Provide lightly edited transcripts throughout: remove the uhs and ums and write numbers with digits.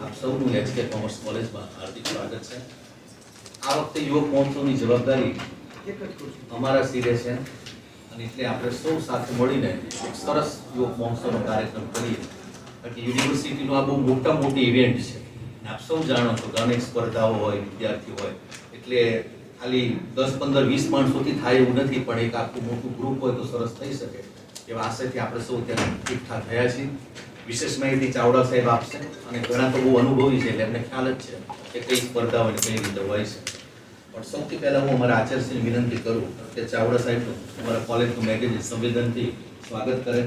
આપ સૌનું HK commerce કોલેજમાં હાર્દિક સ્વાગત છે. આ વખતે યુવક મહોત્સવની જવાબદારી અમારા સિરે છે અને એટલે આપણે સૌ સાથે મળીને એક સરસ યુવક મહોત્સવનો કાર્યક્રમ કરીએ. કારણ કે યુનિવર્સિટીનો આ બહુ મોટી ઇવેન્ટ છે. આપ સૌ જાણો છો કે અનેક સ્પર્ધાઓ હોય, વિદ્યાર્થીઓ હોય, એટલે ખાલી 10, 15, 20 માણસોથી થાય એવું નથી, પણ એક આખું મોટું ગ્રુપ હોય તો સરસ થઈ શકે એવા આશયથી આપણે સૌ ત્યાં એકઠા થયા છીએ. વિશેષ માહિતી ચાવડા સાહેબ આપશે અને ઘણા તો બહુ અનુભવી છે એટલે એમને ખ્યાલ જ છે કે કઈ સ્પર્ધાઓ અને કઈ રીતે હોય છે. પણ સૌથી પહેલા હું અમારા આચાર્યશ્રીને વિનંતી કરું કે ચાવડા સાહેબનું અમારા કોલેજનું મેગેઝિન સંવેદનથી સ્વાગત કરે.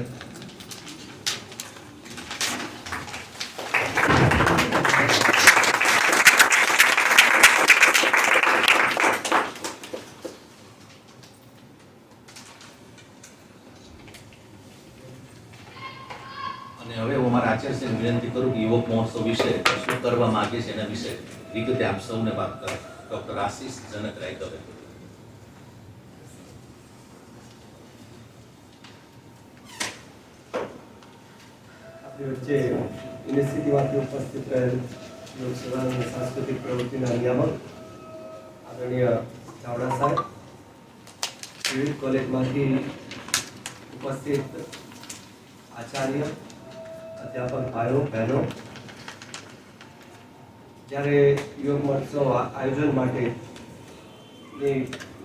હવે હું અમારા આચાર્યશ્રીને વિનંતી કરું કે યુવક મહોત્સવ વિશે શું કરવા માંગે છે એના વિશે વિગતે આપ સૌને વાત કરે. ડોક્ટર આશીષ જનક રાયદવે. આપણી વચ્ચે યુનિવર્સિટીમાંથી ઉપસ્થિત રહેલ લોકસભાની સાંસ્કૃતિક પ્રવૃત્તિના નિયામક આદરણીય ચાવડા સાહેબ, વિવિધ કોલેજમાંથી ઉપસ્થિત આચાર્ય, અધ્યાપક ભાઈઓ બહેનો, જ્યારે યુવક મહોત્સવ આયોજન માટે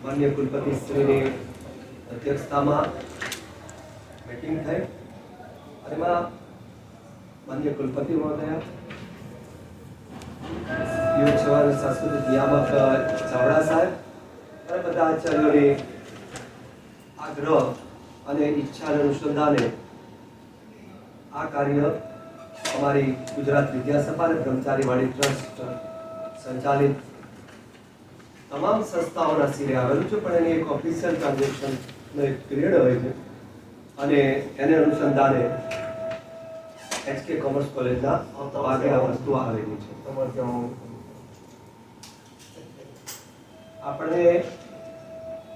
માન્ય કુલપતિ શ્રીની અધ્યક્ષતામાં મીટિંગ થઈ અને એમાં માન્ય કુલપતિ મહોદયા, યુવક સભા સાંસ્કૃતિક નિયામક ચાવડા સાહેબ અને બધા આચાર્યોની આગ્રહ અને ઈચ્છા અને અનુસંધાને આ કાર્ય અમારી ગુજરાત વિદ્યાસભા અને બ્રહ્મચારીવાડી ટ્રસ્ટ સંચાલિત તમામ સંસ્થાઓના સિરે આવેલું છે, પણ એની એક ઓફિશિયલ ટ્રાન્ઝેક્શનનો એક પીરિયડ હોય છે અને એને અનુસંધાને HK કોમર્સ કોલેજના ભાગે આ વસ્તુ આવેલી છે. આપણે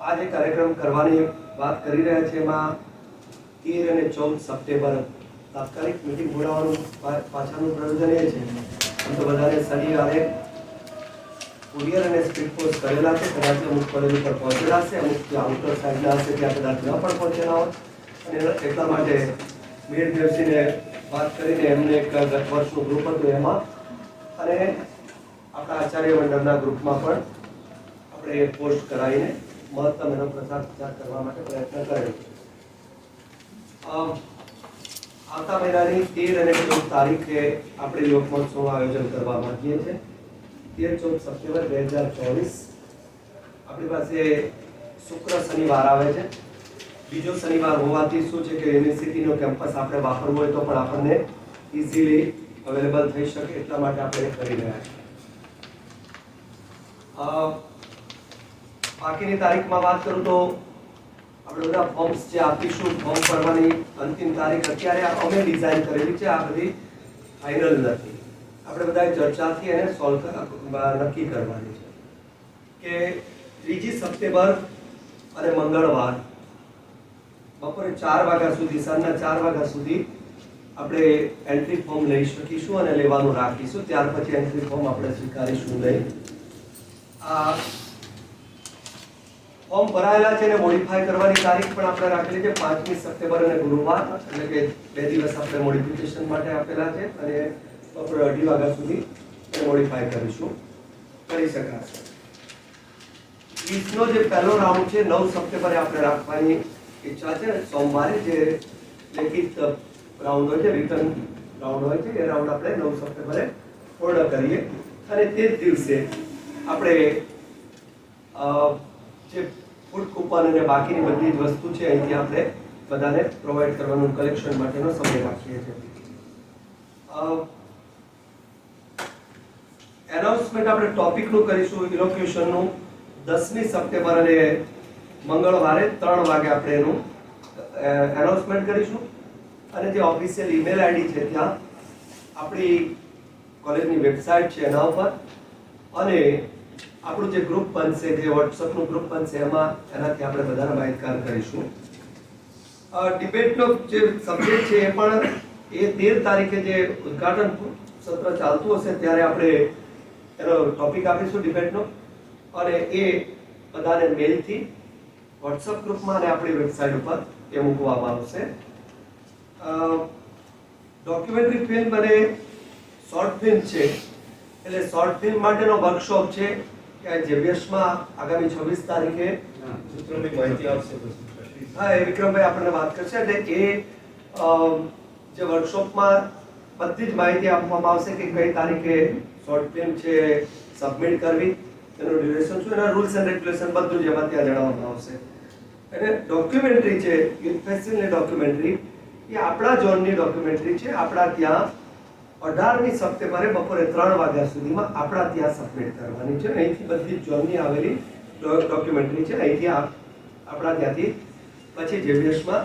આ જે કાર્યક્રમ કરવાની વાત કરી રહ્યા છીએ એમાં 13 અને 14 સપ્ટેમ્બર તાત્કાલિક મીટિંગ બોલાવવાનું પાછળનું પ્રયોજન એ છે, આમ તો બધાને શનિવારે કુરિયર અને સ્પીડ પોસ્ટ કરેલા છે. કદાચ અમુક કોલેજ ઉપર પહોંચેલા છે, અમુક જે આઉટર સાઈડના હશે ત્યાં કદાચ ન પણ પહોંચેલા હોય અને એટલા માટે મીર દેવસિંહને વાત કરીને એમને એક ગત વર્ષનું ગ્રુપ હતું એમાં અને આપણા આચાર્ય મંડળના ગ્રુપમાં પણ આપણે એ પોસ્ટ કરાવીને મહત્તમ એનો પ્રચાર કરવા માટે પ્રયત્ન કરેલો છે. આવતા મહિનાની 13 અને 14 તારીખે આપણે યુવક મહોત્સવનું આયોજન કરવા માંગીએ છીએ. 13-14 સપ્ટેમ્બર 2024 આપણી પાસે શુક્ર શનિવાર આવે છે. બીજો શનિવાર હોવાથી શું છે કે યુનિવર્સિટીનો કેમ્પસ આપણે વાપરવું હોય તો પણ આપણને ઇઝીલી અવેલેબલ થઈ શકે, એટલા માટે આપણે કરી રહ્યા છીએ. બાકીની તારીખમાં વાત કરું તો આપણે બધા ફોર્મ્સ જે આપીશું, ફોર્મ ભરવાની અંતિમ તારીખ અત્યારે અમે ડિઝાઇન કરેલી છે, આ બધી ફાઇનલ નથી. આપણે બધા ચર્ચાથી એને સોલ્વ નક્કી કરવાની છે કે 3 સપ્ટેમ્બર અને મંગળવાર બપોરે 4 વાગ્યા સુધી, સાંજના 4 વાગ્યા સુધી આપણે એન્ટ્રી ફોર્મ લઈ શકીશું અને લેવાનું રાખીશું. ત્યાર પછી એન્ટ્રી ફોર્મ આપણે સ્વીકારીશું નહીં. આ ફોર્મ ભરાયેલા છે અને મોડિફાય કરવાની તારીખ પણ આપણે રાખેલી છે 5મી સપ્ટેમ્બર અને ગુરુવાર, એટલે કે 2 દિવસ આપણે મોડિફિકેશન માટે આપેલા છે અને બપોરે 2:30 વાગ્યા સુધી મોડિફાય કરી શકાશે. ક્વિઝનો જે પહેલો રાઉન્ડ છે 9 સપ્ટેમ્બરે આપણે રાખવાની ઈચ્છા છે. સોમવારે જે લેખિત રાઉન્ડ હોય છે, રિટર્ન રાઉન્ડ હોય છે, એ રાઉન્ડ આપણે 9 સપ્ટેમ્બરે પૂર્ણ કરીએ અને તે જ દિવસે આપણે જે ફૂડ કૂપન અને બાકીની બધી જ વસ્તુ છે અહીંથી આપણે બધાને પ્રોવાઈડ કરવાનું કલેક્શન માટેનો સમય રાખીએ છીએ. એનાઉન્સમેન્ટ આપણે ટોપિકનું કરીશું ઇલોક્યુશનનું 10મી સપ્ટેમ્બર અને મંગળવારે 3 વાગે આપણે એનું એનાઉન્સમેન્ટ કરીશું અને જે ઓફિશિયલ ઈમેલ આઈડી છે ત્યાં આપણી કોલેજની વેબસાઇટ છે એના ઉપર અને આપણું જે ગ્રુપ બનશે, જે વોટ્સઅપનું ગ્રુપ બનશે એમાં એનાથી આપણે બધાને માહિતગાર કરીશું. ડિબેટનો જે સબ્જેક્ટ છે એ પણ એ 13 તારીખે જે ઉદ્ઘાટન સત્ર ચાલતું હશે ત્યારે આપણે એનો ટોપિક આપીશું ડિબેટનો, અને એ બધાને મેલથી વોટ્સઅપ ગ્રુપમાં અને આપણી વેબસાઇટ ઉપર એ મૂકવામાં આવશે. ડોક્યુમેન્ટરી ફિલ્મ અને શોર્ટ ફિલ્મ છે, એટલે શોર્ટ ફિલ્મ માટેનો વર્કશોપ છે કે જેબીએસમાં આગામી 26 તારીખે માહિતી આપશે. હા, એ વિક્રમભાઈ આપણને વાત કરશે. એટલે એ જે વર્કશોપમાં બધી જ માહિતી આપવામાં આવશે કે કઈ તારીખે શોર્ટ ફિલ્મ છે સબમિટ કરવી, એનું ડ્યુરેશન શું, એના રૂલ્સ એન્ડ રેગ્યુલેશન બધું જ એમાં ત્યાં જણાવવામાં આવશે. અને ડોક્યુમેન્ટરી છે યુથ ફેસ્ટિવલની ડોક્યુમેન્ટરી, એ આપણા ઝોનની ડોક્યુમેન્ટરી છે. આપણા ત્યાં 18મી સપ્ટેમ્બરે બપોરે 3 વાગ્યા સુધીમાં આપણા ત્યાં સબમિટ કરવાની છે. અહીંથી બધી ઝોનની આવેલી ડોક્યુમેન્ટરી છે, અહીંથી આપણા ત્યાંથી પછી જેબીએસમાં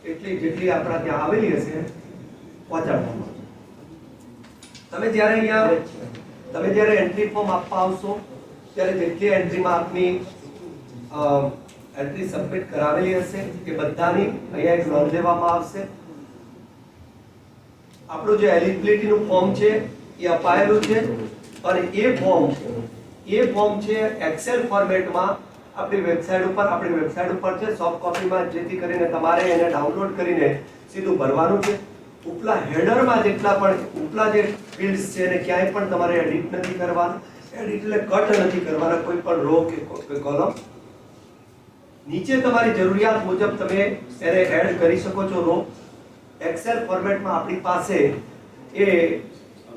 જેટલી આપણા ત્યાં આવેલી હશે પહોંચાડવામાં. તમે જ્યારે એન્ટ્રી ફોર્મ આપવા આવશો ત્યારે જેટલી એન્ટ્રીમાં આપની એન્ટ્રી સબમિટ કરાવેલી હશે એ બધાની અહીંયા એક નોંધ લેવામાં આવશે. આપણું જે એલિજિબિલિટીનું ફોર્મ છે એ અપાયેલું છે, અને એ ફોર્મ છે એક્સેલ ફોર્મેટમાં આપણી વેબસાઇટ ઉપર છે સોફ્ટ કોપીમાં, જેથી કરીને તમારે એને ડાઉનલોડ કરીને સીધું ભરવાનું છે. ઉપલા હેડરમાં જેટલા પણ ઉપલા જે ફિલ્ડ્સ છે એને ક્યાંય પણ તમારે એડિટ નથી કરવાના. એડિટ એટલે કટ નથી કરવાના કોઈ પણ રો કે કોલમ. નીચે તમારી જરૂરિયાત મુજબ તમે એને એડ કરી શકો છો રો. એક્સેલ ફોર્મેટમાં આપણી પાસે એ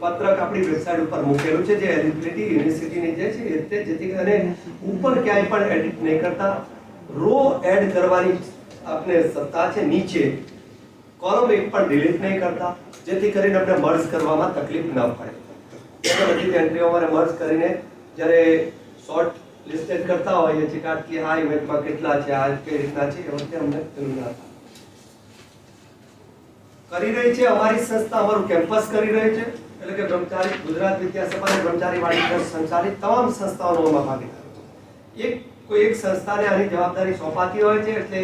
પત્રક આપણી વેબસાઇટ ઉપર મૂકેલું છે, જે એલિજિબિલિટી યુનિવર્સિટીની જે છે જેથી કરીને ઉપર ક્યાંય પણ એડિટ નહીં કરતા, રો એડ કરવાની આપણે સત્તા છે. નીચે કોલમ એક પણ ડિલીટ નહીં કરતા, જેથી કરીને આપણે મર્જ કરવામાં તકલીફ ન પડે. બધી એન્ટ્રીઓ અમારે મર્જ કરીને જ્યારે શોર્ટ લિસ્ટેડ કરતા હોઈએ છીએ કે આ ઇવેન્ટમાં કેટલા છે, આ કઈ રીતના છે, એ વખતે અમને પેલું ના થાય. કરી રહી છે અમારી સંસ્થા, અમારું કેમ્પસ કરી રહી છે, એટલે કે બ્રહ્મચારી ગુજરાત વિદ્યાસભા અને બ્રહ્મચારી વાડી ટ્રસ્ટ સંચાલિત તમામ સંસ્થાઓનો આમાં ભાગીદાર. કોઈ એક સંસ્થાને આની જવાબદારી સોંપાતી હોય છે, એટલે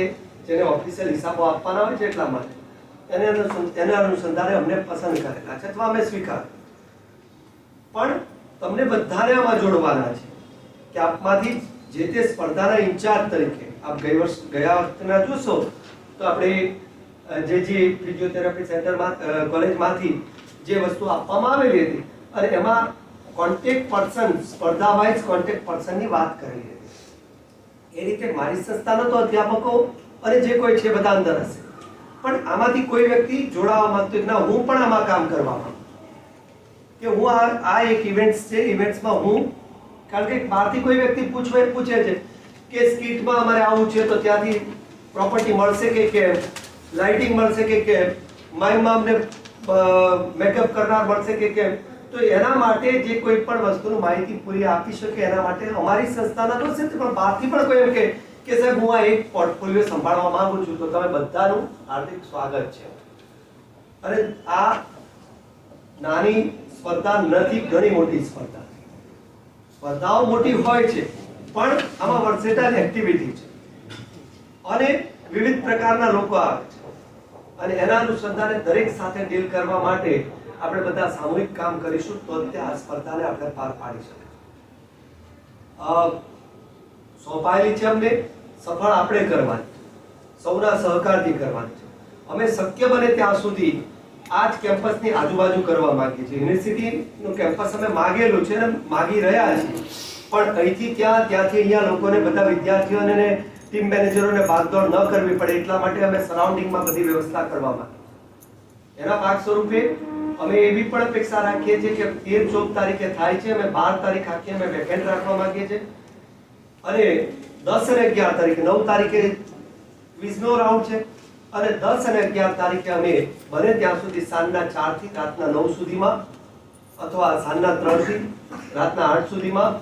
જેને ઓફિશિયલ હિસાબો આપવાના હોય છે એટલા માટે એના અનુસંધાને અમને પસંદ કરેલા છે અથવા અમે સ્વીકાર. પણ તમને બધાને આમાં જોડવાના છે કે આપમાંથી જે તે સ્પર્ધાના ઇન્ચાર્જ તરીકે આપ ગયા વખતના જોશો તો આપણે જે ફિઝિયોથેરાપી સેન્ટરમાં કોલેજમાંથી જે વસ્તુ આપવામાં આવેલી હતી અને એમાં કોન્ટેક્ટ પર્સન, સ્પર્ધા વાઇઝ કોન્ટેક્ટ પર્સનની વાત કરેલી હતી. એ રીતે મારી સંસ્થાના તો અધ્યાપકો અને જે કોઈ છે બધા અંદર હશે, પણ આમાંથી કોઈ વ્યક્તિ જોડાવા માંગતો ના હું પણ આમાં કામ કરવા માંગુ કે હું આ એક ઇવેન્ટ્સ છે, ઇવેન્ટ્સમાં હું, કારણ કે બહારથી કોઈ વ્યક્તિ પૂછે છે કે સ્કીટમાં અમારે આવું છે તો ત્યાંથી પ્રોપર્ટી મળશે કે કેમ, લાઇટિંગ મળશે કે કેમ, માઇમમાં અમને મેકઅપ કરનાર મળશે કે કેમ. તો એના માટે જે કોઈ પણ વસ્તુની માહિતી પૂરી આપી શકે એના માટે અમારી સંસ્થાના તો છે, પણ બહારથી પણ કોઈ એમ કે સાહેબ હું આ એક પોર્ટફોલિયો સંભાળવા માંગુ છું, તો તમે બધાનું હાર્દિક સ્વાગત છે. અને આ નાની સ્પર્ધા નથી, ઘણી મોટી સ્પર્ધા. સ્પર્ધાઓ મોટી હોય છે પણ આમાં વર્સેટાઇલ એક્ટિવિટી છે અને વિવિધ પ્રકારના લોકો આવે છે, અને એના અનુસંધાને દરેક સાથે ડીલ કરવા માટે આપણે બધા સામૂહિક કામ કરીશું તો જ આ સ્પર્ધાને આપણે પાર પાડી શકીશું. સોંપાયેલી છે અમને, સફળ આપણે કરવાની, સૌના સહકારથી કરવાની છે. અમે શક્ય બને ત્યાં સુધી આ જ કેમ્પસની આજુબાજુ કરવા માંગીએ છીએ. યુનિવર્સિટીનું કેમ્પસ અમે માગેલું છે ને માગી રહ્યા છીએ, પણ અહીંથી ત્યાંથી અહીંયા લોકોને, બધા વિદ્યાર્થીઓને, ટીમ મેનેજરોને ભાગદોડ ન કરવી પડે એટલા માટે અમે સરાઉન્ડિંગમાં બધી વ્યવસ્થા કરવા માંગીએ. એના ભાગ સ્વરૂપે અમે એવી પણ અપેક્ષા રાખીએ છીએ કે 13-14 તારીખે થાય છે, અમે 12 તારીખ આખી અમે વેકેન્ટ રાખવા માંગીએ છીએ, અને 10 અને 11 તારીખે 9 તારીખે ક્વિઝનો રાઉન્ડ છે, અને 10 અને 11 તારીખે અમે બને ત્યાં સુધી સાંજના 4 થી રાતના 9 સુધીમાં અથવા સાંજના 3 થી રાતના 8 સુધીમાં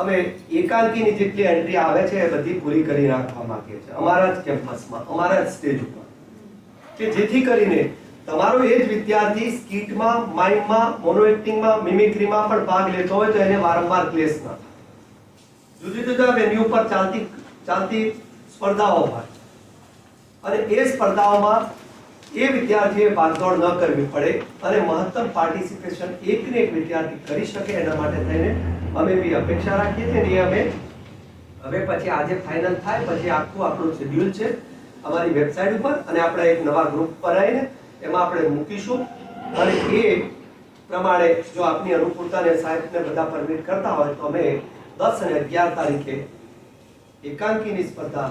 અમે એકાંકીની જેટલી એન્ટ્રી આવે છે એ બધી પૂરી કરી રાખવા માંગીએ છીએ અમારા જ કેમ્પસમાં, અમારા જ સ્ટેજ ઉપર, કે જેથી કરીને તમારો એ જ વિદ્યાર્થી સ્કીટમાં, માઇમમાં, મોનો એક્ટિંગમાં, મિમિક્રીમાં પણ ભાગ લેતો હોય તો એને વારંવાર ક્લેશ ન થાય. જુદી જુદા વેન્યુ પર ચાલતી સ્પર્ધાઓ હોય, અને એ સ્પર્ધાઓમાં એ વિદ્યાર્થીએ ભાગદોડ ન કરવી પડે અને મહત્તમ પાર્ટિસિપેશન એકને એક વિદ્યાર્થી કરી શકે એના માટે થઈને અમે બી અપેક્ષા રાખીએ છીએ અને એ અમે હવે પછી આજે ફાઇનલ થાય પછી આખું આપણું શેડ્યુલ છે અમારી વેબસાઇટ ઉપર અને આપણે એક નવા ગ્રુપ બનાવીને એમાં આપણે મૂકીશું અને એ પ્રમાણે જો આપની અનુકૂળતાને સાહેબને બધા પરમિટ કરતા હોય તો અમે 10 અને 11 તારીખે એકાંકીની સ્પર્ધા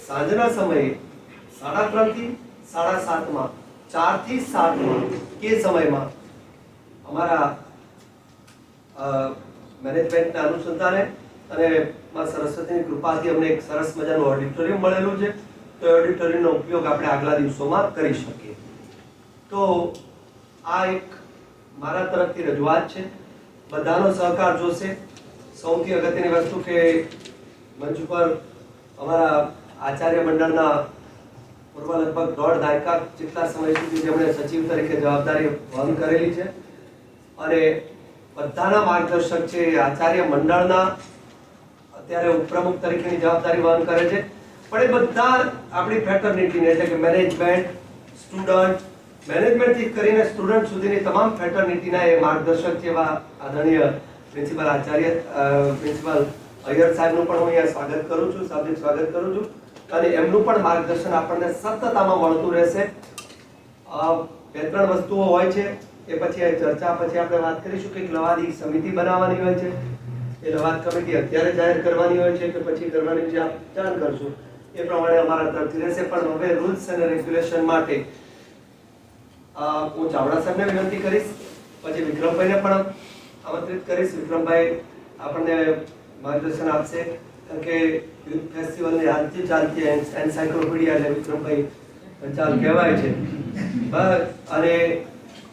સાંજના સમયે 3:30 થી 7:30 માં 4 થી 7 માં કે સમયમાં અમારા મેનેજમેન્ટના અનુસંધાને અને માં સરસ્વતીની કૃપાથી અમને એક સરસ મજાનું ઓડિટોરિયમ મળેલું છે તો એ ઓડિટોરિયમનો ઉપયોગ આપણે આગલા દિવસોમાં કરી શકીએ. તો આ એક મારા તરફથી રજૂઆત છે. બધાનો સહકાર જોશે. સૌથી અગત્યની વસ્તુ કે મંચ ઉપર અમારા આચાર્ય મંડળના પૂર્વ લગભગ 1.5 દાયકા જેટલા સમય સુધી જેમણે સચિવ તરીકે જવાબદારી વહન કરેલી છે અને બધાના માર્ગદર્શક છે આચાર્ય મંડળના અત્યારે ઉપપ્રમુખ તરીકેની જવાબદારી વહન કરે છે પણ એ બધા આપણી ફેટર્નિટીને એટલે કે મેનેજમેન્ટ સ્ટુડન્ટ મેનેજમેન્ટથી કરીને સ્ટુડન્ટ સુધીની તમામ ફેટર્નિટીના એ માર્ગદર્શક જેવા આદરણીય પ્રિન્સિપલ આચાર્ય પ્રિન્સિપલ અય્યર સાહેબનું પણ હું અહીંયા સ્વાગત કરું છું, શાબ્દિક સ્વાગત કરું છું અને એમનું પણ માર્ગદર્શન આપણને સતત આમાં મળતું રહેશે. 2-3 વસ્તુઓ હોય છે એ પછી ચર્ચા પછી આપણે વાત કરીશું કે લવાદી સમિતિ બનાવવાની હોય છે એ લવાદ કમિટી અત્યારે જાહેર કરવાની હોય છે કે પછી કરવાની જે આપ જાણ કરશું એ પ્રમાણે અમારા તરફથી રહેશે. પણ હવે રૂલ્સ અને રેગ્યુલેશન માટે હું ચાવડા સાહેબને વિનંતી કરીશ, પછી વિક્રમભાઈને પણ આમંત્રિત કરીશ. વિક્રમભાઈ આપણને માર્ગદર્શન આપશે કારણ કે યુથ ફેસ્ટિવલની આજથી ચાલતી એન્સાઇક્લોપીડિયા એટલે વિક્રમભાઈ ચાલ કહેવાય છે અને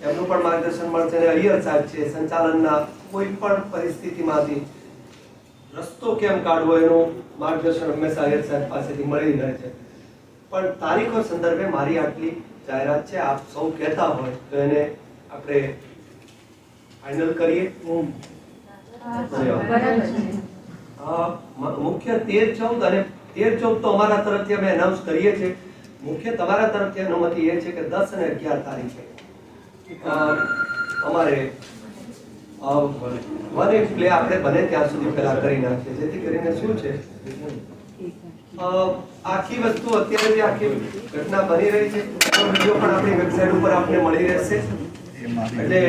એમનું પણ માર્ગદર્શન મળશે. અને અય્યર સાહેબ છે સંચાલનના કોઈ પણ પરિસ્થિતિમાંથી રસ્તો કેમ કાઢવો એનું માર્ગદર્શન હંમેશા અય્યર સાહેબ પાસેથી મળી રહે છે. પણ તારીખો સંદર્ભે મારી આટલી જાહેરાત છે. આપ સૌ કહેતા હોય તો એને આપણે ફાઇનલ કરીએ. મુખ્ય 13-14 અને 13-14 તો અમારા તરફથી અમે એનાઉન્સ કરીએ છીએ. મુખ્ય તમારા તરફથી અનુમતિ એ છે કે 10 અને 11 તારીખે અમારે વન એક પ્લે આપણે બને ત્યાં સુધી પહેલા કરી નાખીએ જેથી કરીને શું છે આખી વસ્તુ અત્યારે જે આખી ઘટના બની રહી છે એનો વિડીયો પણ આપણી વેબસાઇટ ઉપર આપને મળી રહેશે. એટલે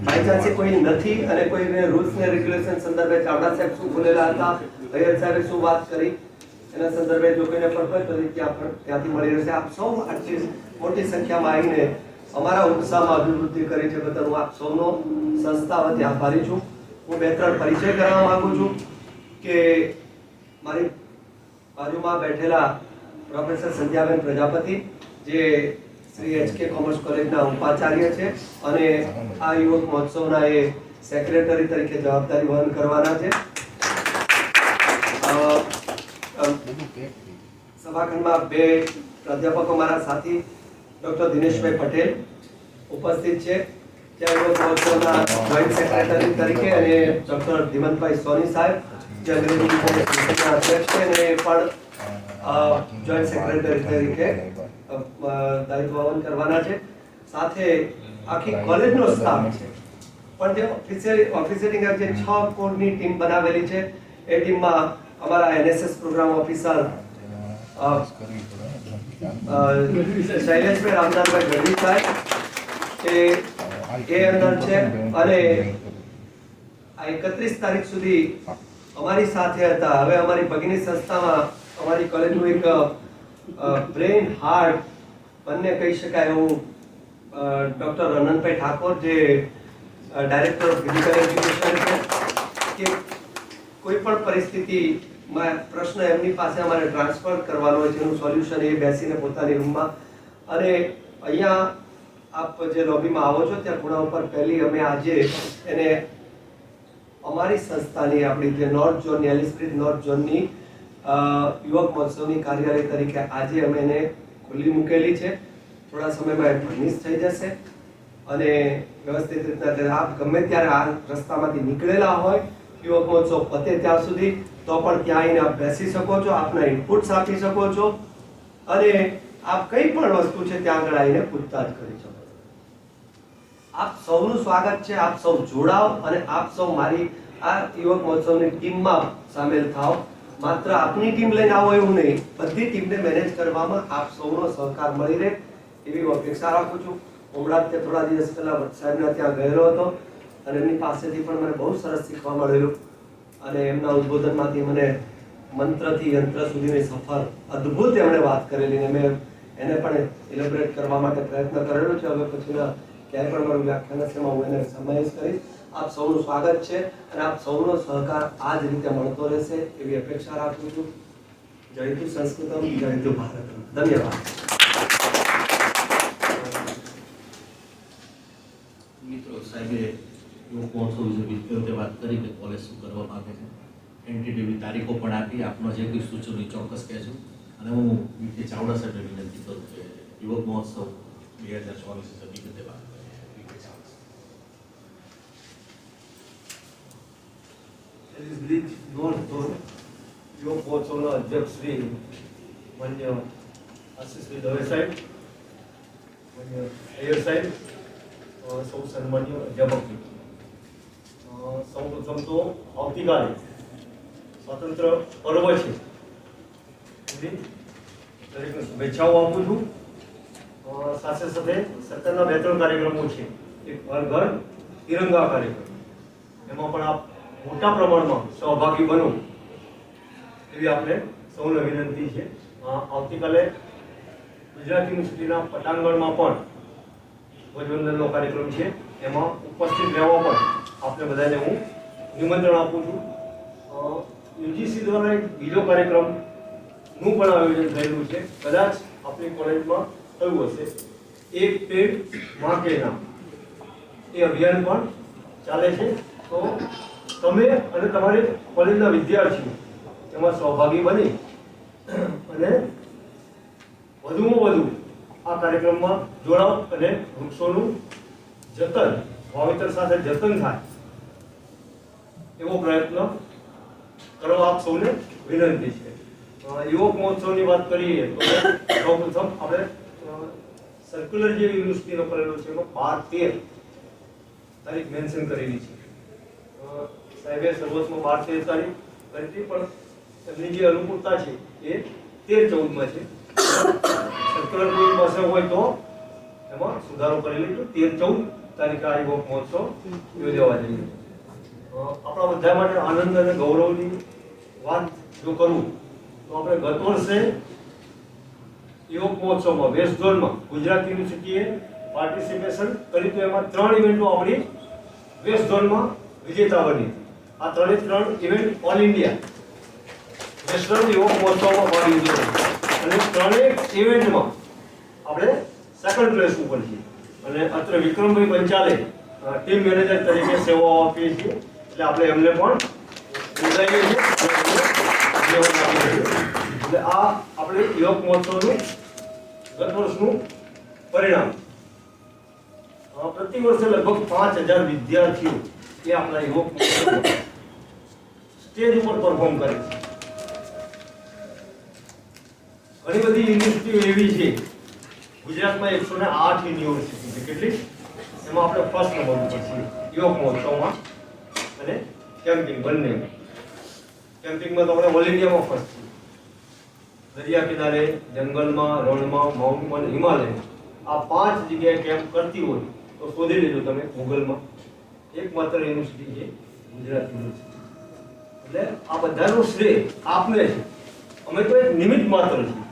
બાય ચાન્સ કોઈ નથી અને કોઈને રૂલ્સ ને રેગ્યુલેશન સંદર્ભે ચાવડા સાહેબ શું બોલેલા હતા, અય્યર સાહેબે શું વાત કરી એના સંદર્ભે જો કોઈને પણ હોય તો ત્યાંથી મળી રહેશે. આપ સૌ આટલી મોટી સંખ્યામાં આવીને અમારા ઉત્સાહમાં અભિવૃદ્ધિ કરી છે બદલ હું આપ સૌનો સંસ્થા વતી આભારી છું. હું 2-3 પરિચય કરાવવા માંગુ છું કે મારી બાજુમાં બેઠેલા પ્રોફેસર સંધ્યાબેન પ્રજાપતિ જે શ્રી HK કોમર્સ કોલેજના ઉપાચાર્ય છે અને આ યુવક મહોત્સવના એ સેક્રેટરી તરીકે જવાબદારી વહન કરવાના છે. સભાખંડમાં 2 પ્રાધ્યાપકો મારા સાથી ડોક્ટર દિનેશભાઈ પટેલ ઉપસ્થિત છે ત્યાં યુવક મહોત્સવના જોઈન્ટ સેક્રેટરી તરીકે અને ડોક્ટર ધીમંતભાઈ સોની સાહેબ જે અંગ્રેજી વિભાગના અધ્યક્ષ છે અને એ પણ જોઈન્ટ સેક્રેટરી તરીકે દાયિત્વ વહન કરવાના છે. સાથે આખી કોલેજનો સ્ટાફ છે પણ જે ઓફિસિયલિંગ જે 6 કોરની ટીમ બનાવેલી છે એ ટીમમાં અમારા NSS પ્રોગ્રામ ઓફિસર શૈલેષભાઈ રામદાસભાઈ ગઢવી સાહેબ એ અંદર છે અને આ 31 તારીખ સુધી અમારી સાથે હતા. હવે અમારી ભગીની સંસ્થામાં અમારી કોલેજનું એક બ્રેઇન હાર્ટ બંને કહી શકાય એવું ડોક્ટર અનંતભાઈ ઠાકોર જે ડાયરેક્ટર ઓફ ફિઝિકલ એજ્યુકેશન છે કે કોઈ પણ પરિસ્થિતિમાં પ્રશ્ન એમની પાસે અમારે ટ્રાન્સફર કરવાનો હોય છે એનું સોલ્યુશન એ બેસીને પોતાની રૂમમાં અને અહીંયા આપ જે લોબીમાં આવો છો ત્યાં ખૂણા ઉપર પહેલી અમે આજે એને અમારી સંસ્થાની આપણી જે નોર્થ ઝોનની એલિસ્પ્રિટ નોર્થ ઝોનની યુવક મહોત્સવની કાર્યાલય તરીકે આજે અમે એને ખુલ્લી મૂકેલી છે. થોડા સમયમાં ફર્નિશ થઈ જશે અને વ્યવસ્થિત રીતના આપ ગમે ત્યારે આ રસ્તામાંથી નીકળેલા હોય યુવક મહોત્સવ પતે ત્યાં સુધી તો પણ ત્યાં આવીને આપ બેસી શકો છો, આપના ઇનપુટ્સ આપી શકો છો અને આપ કંઈ પણ વસ્તુ છે ત્યાં આગળ આવીને પૂછતાછ કરી શકો છો. આપ સૌનું સ્વાગત છે. આપ સૌ જોડાઓ અને આપ સૌ મારી આ યુવક મહોત્સવની ટીમમાં સામેલ થાઓ. માત્ર આપની ટીમ લઈને આવો એવું નહીં, બધી ટીમને મેનેજ કરવામાં આપ સૌનો સહકાર મળી રહે એવી અપેક્ષા રાખું છું. હમણાં જ થોડા દિવસ પહેલા ભટ્ટ સાહેબના ત્યાં ગયેલો હતો અને એમની પાસેથી પણ મને બહુ સરસ શીખવા મળેલું અને એમના ઉદ્બોધનમાંથી મને મંત્રથી યંત્ર સુધીની સફર અદ્ભુત એમણે વાત કરેલી અને મેં એને પણ એલિબ્રેટ કરવા માટે પ્રયત્ન કરેલો છે. હવે પછીના ક્યાંય પણ મારું વ્યાખ્યાન હશે એમાં હું એને સમાવેશ કરીશ. આપ સૌનું સ્વાગત છે અને આપ સૌનો સહકાર આ જ રીતે મળતો રહેશે એવી અપેક્ષા રાખું છું. જયતુ સંસ્કૃતમ, જયતુ ભારતમ. ધન્યવાદ. મિત્રો, સાહેબે યુવક મહોત્સવ વિશે વિગતે વાત કરી કે કોલેજ શું કરવા માંગે છે. એન્ટિટીવી તારીખો પણ આપી. આપનો જે કોઈ સૂચનો એ ચોક્કસ કહેજો. અને હું કે ચાવડા સાહેબને વિનંતી કરું કે યુવક મહોત્સવ 2024 વિશે વિગતે વાત કરે. બ્રિજ નોર્થ ઝોન યુવક મહોત્સવના અધ્યક્ષ શ્રી માન્ય આશીષ દવે સાહેબ, માન્ય અય્યર સાહેબ, સૌ સન્માન્ય અધ્યાપક મિત્રો, સૌ પ્રથમ તો આવતીકાલે સ્વાતંત્ર્ય પર્વ છે, દરેકને શુભેચ્છાઓ આપું છું. સાથે સાથે સરકારના 2-3 કાર્યક્રમો છે. એક હર ઘર તિરંગા કાર્યક્રમ, એમાં પણ આપ મોટા પ્રમાણમાં સહભાગી બનો એવી આપણે સૌને વિનંતી છે. આવતીકાલે ગુજરાત યુનિવર્સિટીના પટાંગણમાં પણ ધ્વજવંદનનો કાર્યક્રમ છે. એમાં ઉપસ્થિત રહેવા પણ આપણે બધાને હું નિમંત્રણ આપું છું. યુજીસી દ્વારા એક બીજો કાર્યક્રમનું પણ આયોજન થયેલું છે, કદાચ આપણી કોલેજમાં થયું હશે. એક પેડ માં કે નામ એ અભિયાન પણ ચાલે છે. તો તમે અને તમારી કોલેજના વિદ્યાર્થીઓ એમાં સહભાગી બની અને વધુમાં વધુ આ કાર્યક્રમમાં જોડાવ અને વૃક્ષોનું જતન, વાવેતર સાથે જતન થાય એવો પ્રયત્ન કરવા આપ સૌને વિનંતી છે. યુવક મહોત્સવની વાત કરીએ તો સૌપ્રથમ આપણે સર્ક્યુલર જે યુનિવર્સિટીનો કરેલો છે એમાં 12-13 તારીખ મેન્શન કરેલી છે. સાહેબે શરૂઆતમાં 12-13 તારીખ કરી હતી, પણ એમની જે અનુકૂળતા છે એ 13-14 છે. સર્ક્યુલર કોઈ પાસે હોય તો એમાં સુધારો કરી લેજો. 13-14 તારીખે આ યુવક મહોત્સવ યોજવા જઈએ. આપણા બધા માટે આનંદ અને ગૌરવની વાત જો કરું તો આપણે ગત વર્ષે યુવક મહોત્સવમાં વેસ્ટ ઝોનમાં ગુજરાત યુનિવર્સિટીએ પાર્ટિસિપેશન કર્યું હતું. એમાં 3 ઇવેન્ટો આપણી વેસ્ટ ઝોનમાં વિજેતા બની. આ 3 ઇવેન્ટ ઓલ ઇન્ડિયા વેસ્ટર્ન યુવક મહોત્સવમાં ભાગ લીધો અને 3 ઇવેન્ટમાં આપણે સેકન્ડ પ્લેસ ઉપર છીએ. અને અત્રે વિક્રમભાઈ પંચાલે ટીમ મેનેજર તરીકે સેવાઓ આપી છે, એટલે આપણે એમને પણ બધાઈએ છીએ. એટલે આ આપણે યુવક મહોત્સવનું ગત વર્ષનું પરિણામ. પ્રતિ વર્ષે લગભગ 5000 વિદ્યાર્થીઓ એ આપણા યુવક મહોત્સવમાં સ્ટેજ ઉપર પરફોર્મ કરે છે. ઘણી બધી યુનિવર્સિટીઓ એવી છે ગુજરાતમાં, 108 યુનિવર્સિટી છે. કેટલી? એમાં આપણે ફર્સ્ટ નંબર ઉપર છીએ યુવક મહોત્સવમાં અને કેમ્પિંગ બંને. કેમ્પિંગમાં તો આપણે ઓલ ઇન્ડિયામાં ફર્સ્ટ છીએ. દરિયા કિનારે, જંગલમાં, રણમાં, માઉન્ટમાં, હિમાલય, આ 5 જગ્યાએ કેમ્પ કરતી હોય તો શોધી લેજો તમે ગૂગલમાં. એકમાત્ર યુનિવર્સિટી છે ગુજરાત યુનિવર્સિટી. એટલે આ બધાનો શ્રેય આપને છે. અમે તો એક નિમિત્ત માત્ર છીએ.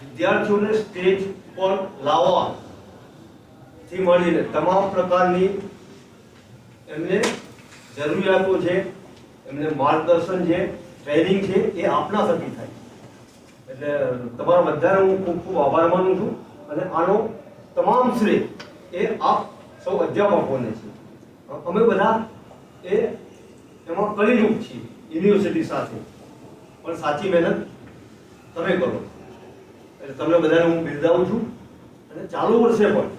વિદ્યાર્થીઓને સ્ટેજ પર લાવવા થી મળીને તમામ પ્રકારની એમને જરૂરિયાતો છે, એમને માર્ગદર્શન છે, ટ્રેનિંગ છે, એ આપના થકી થાય. એટલે તમારા બધાને હું ખૂબ ખૂબ આભાર માનું છું. અને આનો તમામ શ્રેય એ આપ સૌ અધ્યાપકોને છે. અમે બધા એ એમાં કલીયુગ છીએ યુનિવર્સિટી સાથે, પણ સાચી મહેનત તમે કરો. એટલે તમને બધાને હું બિરદાવું છું. અને ચાલુ વર્ષે પણ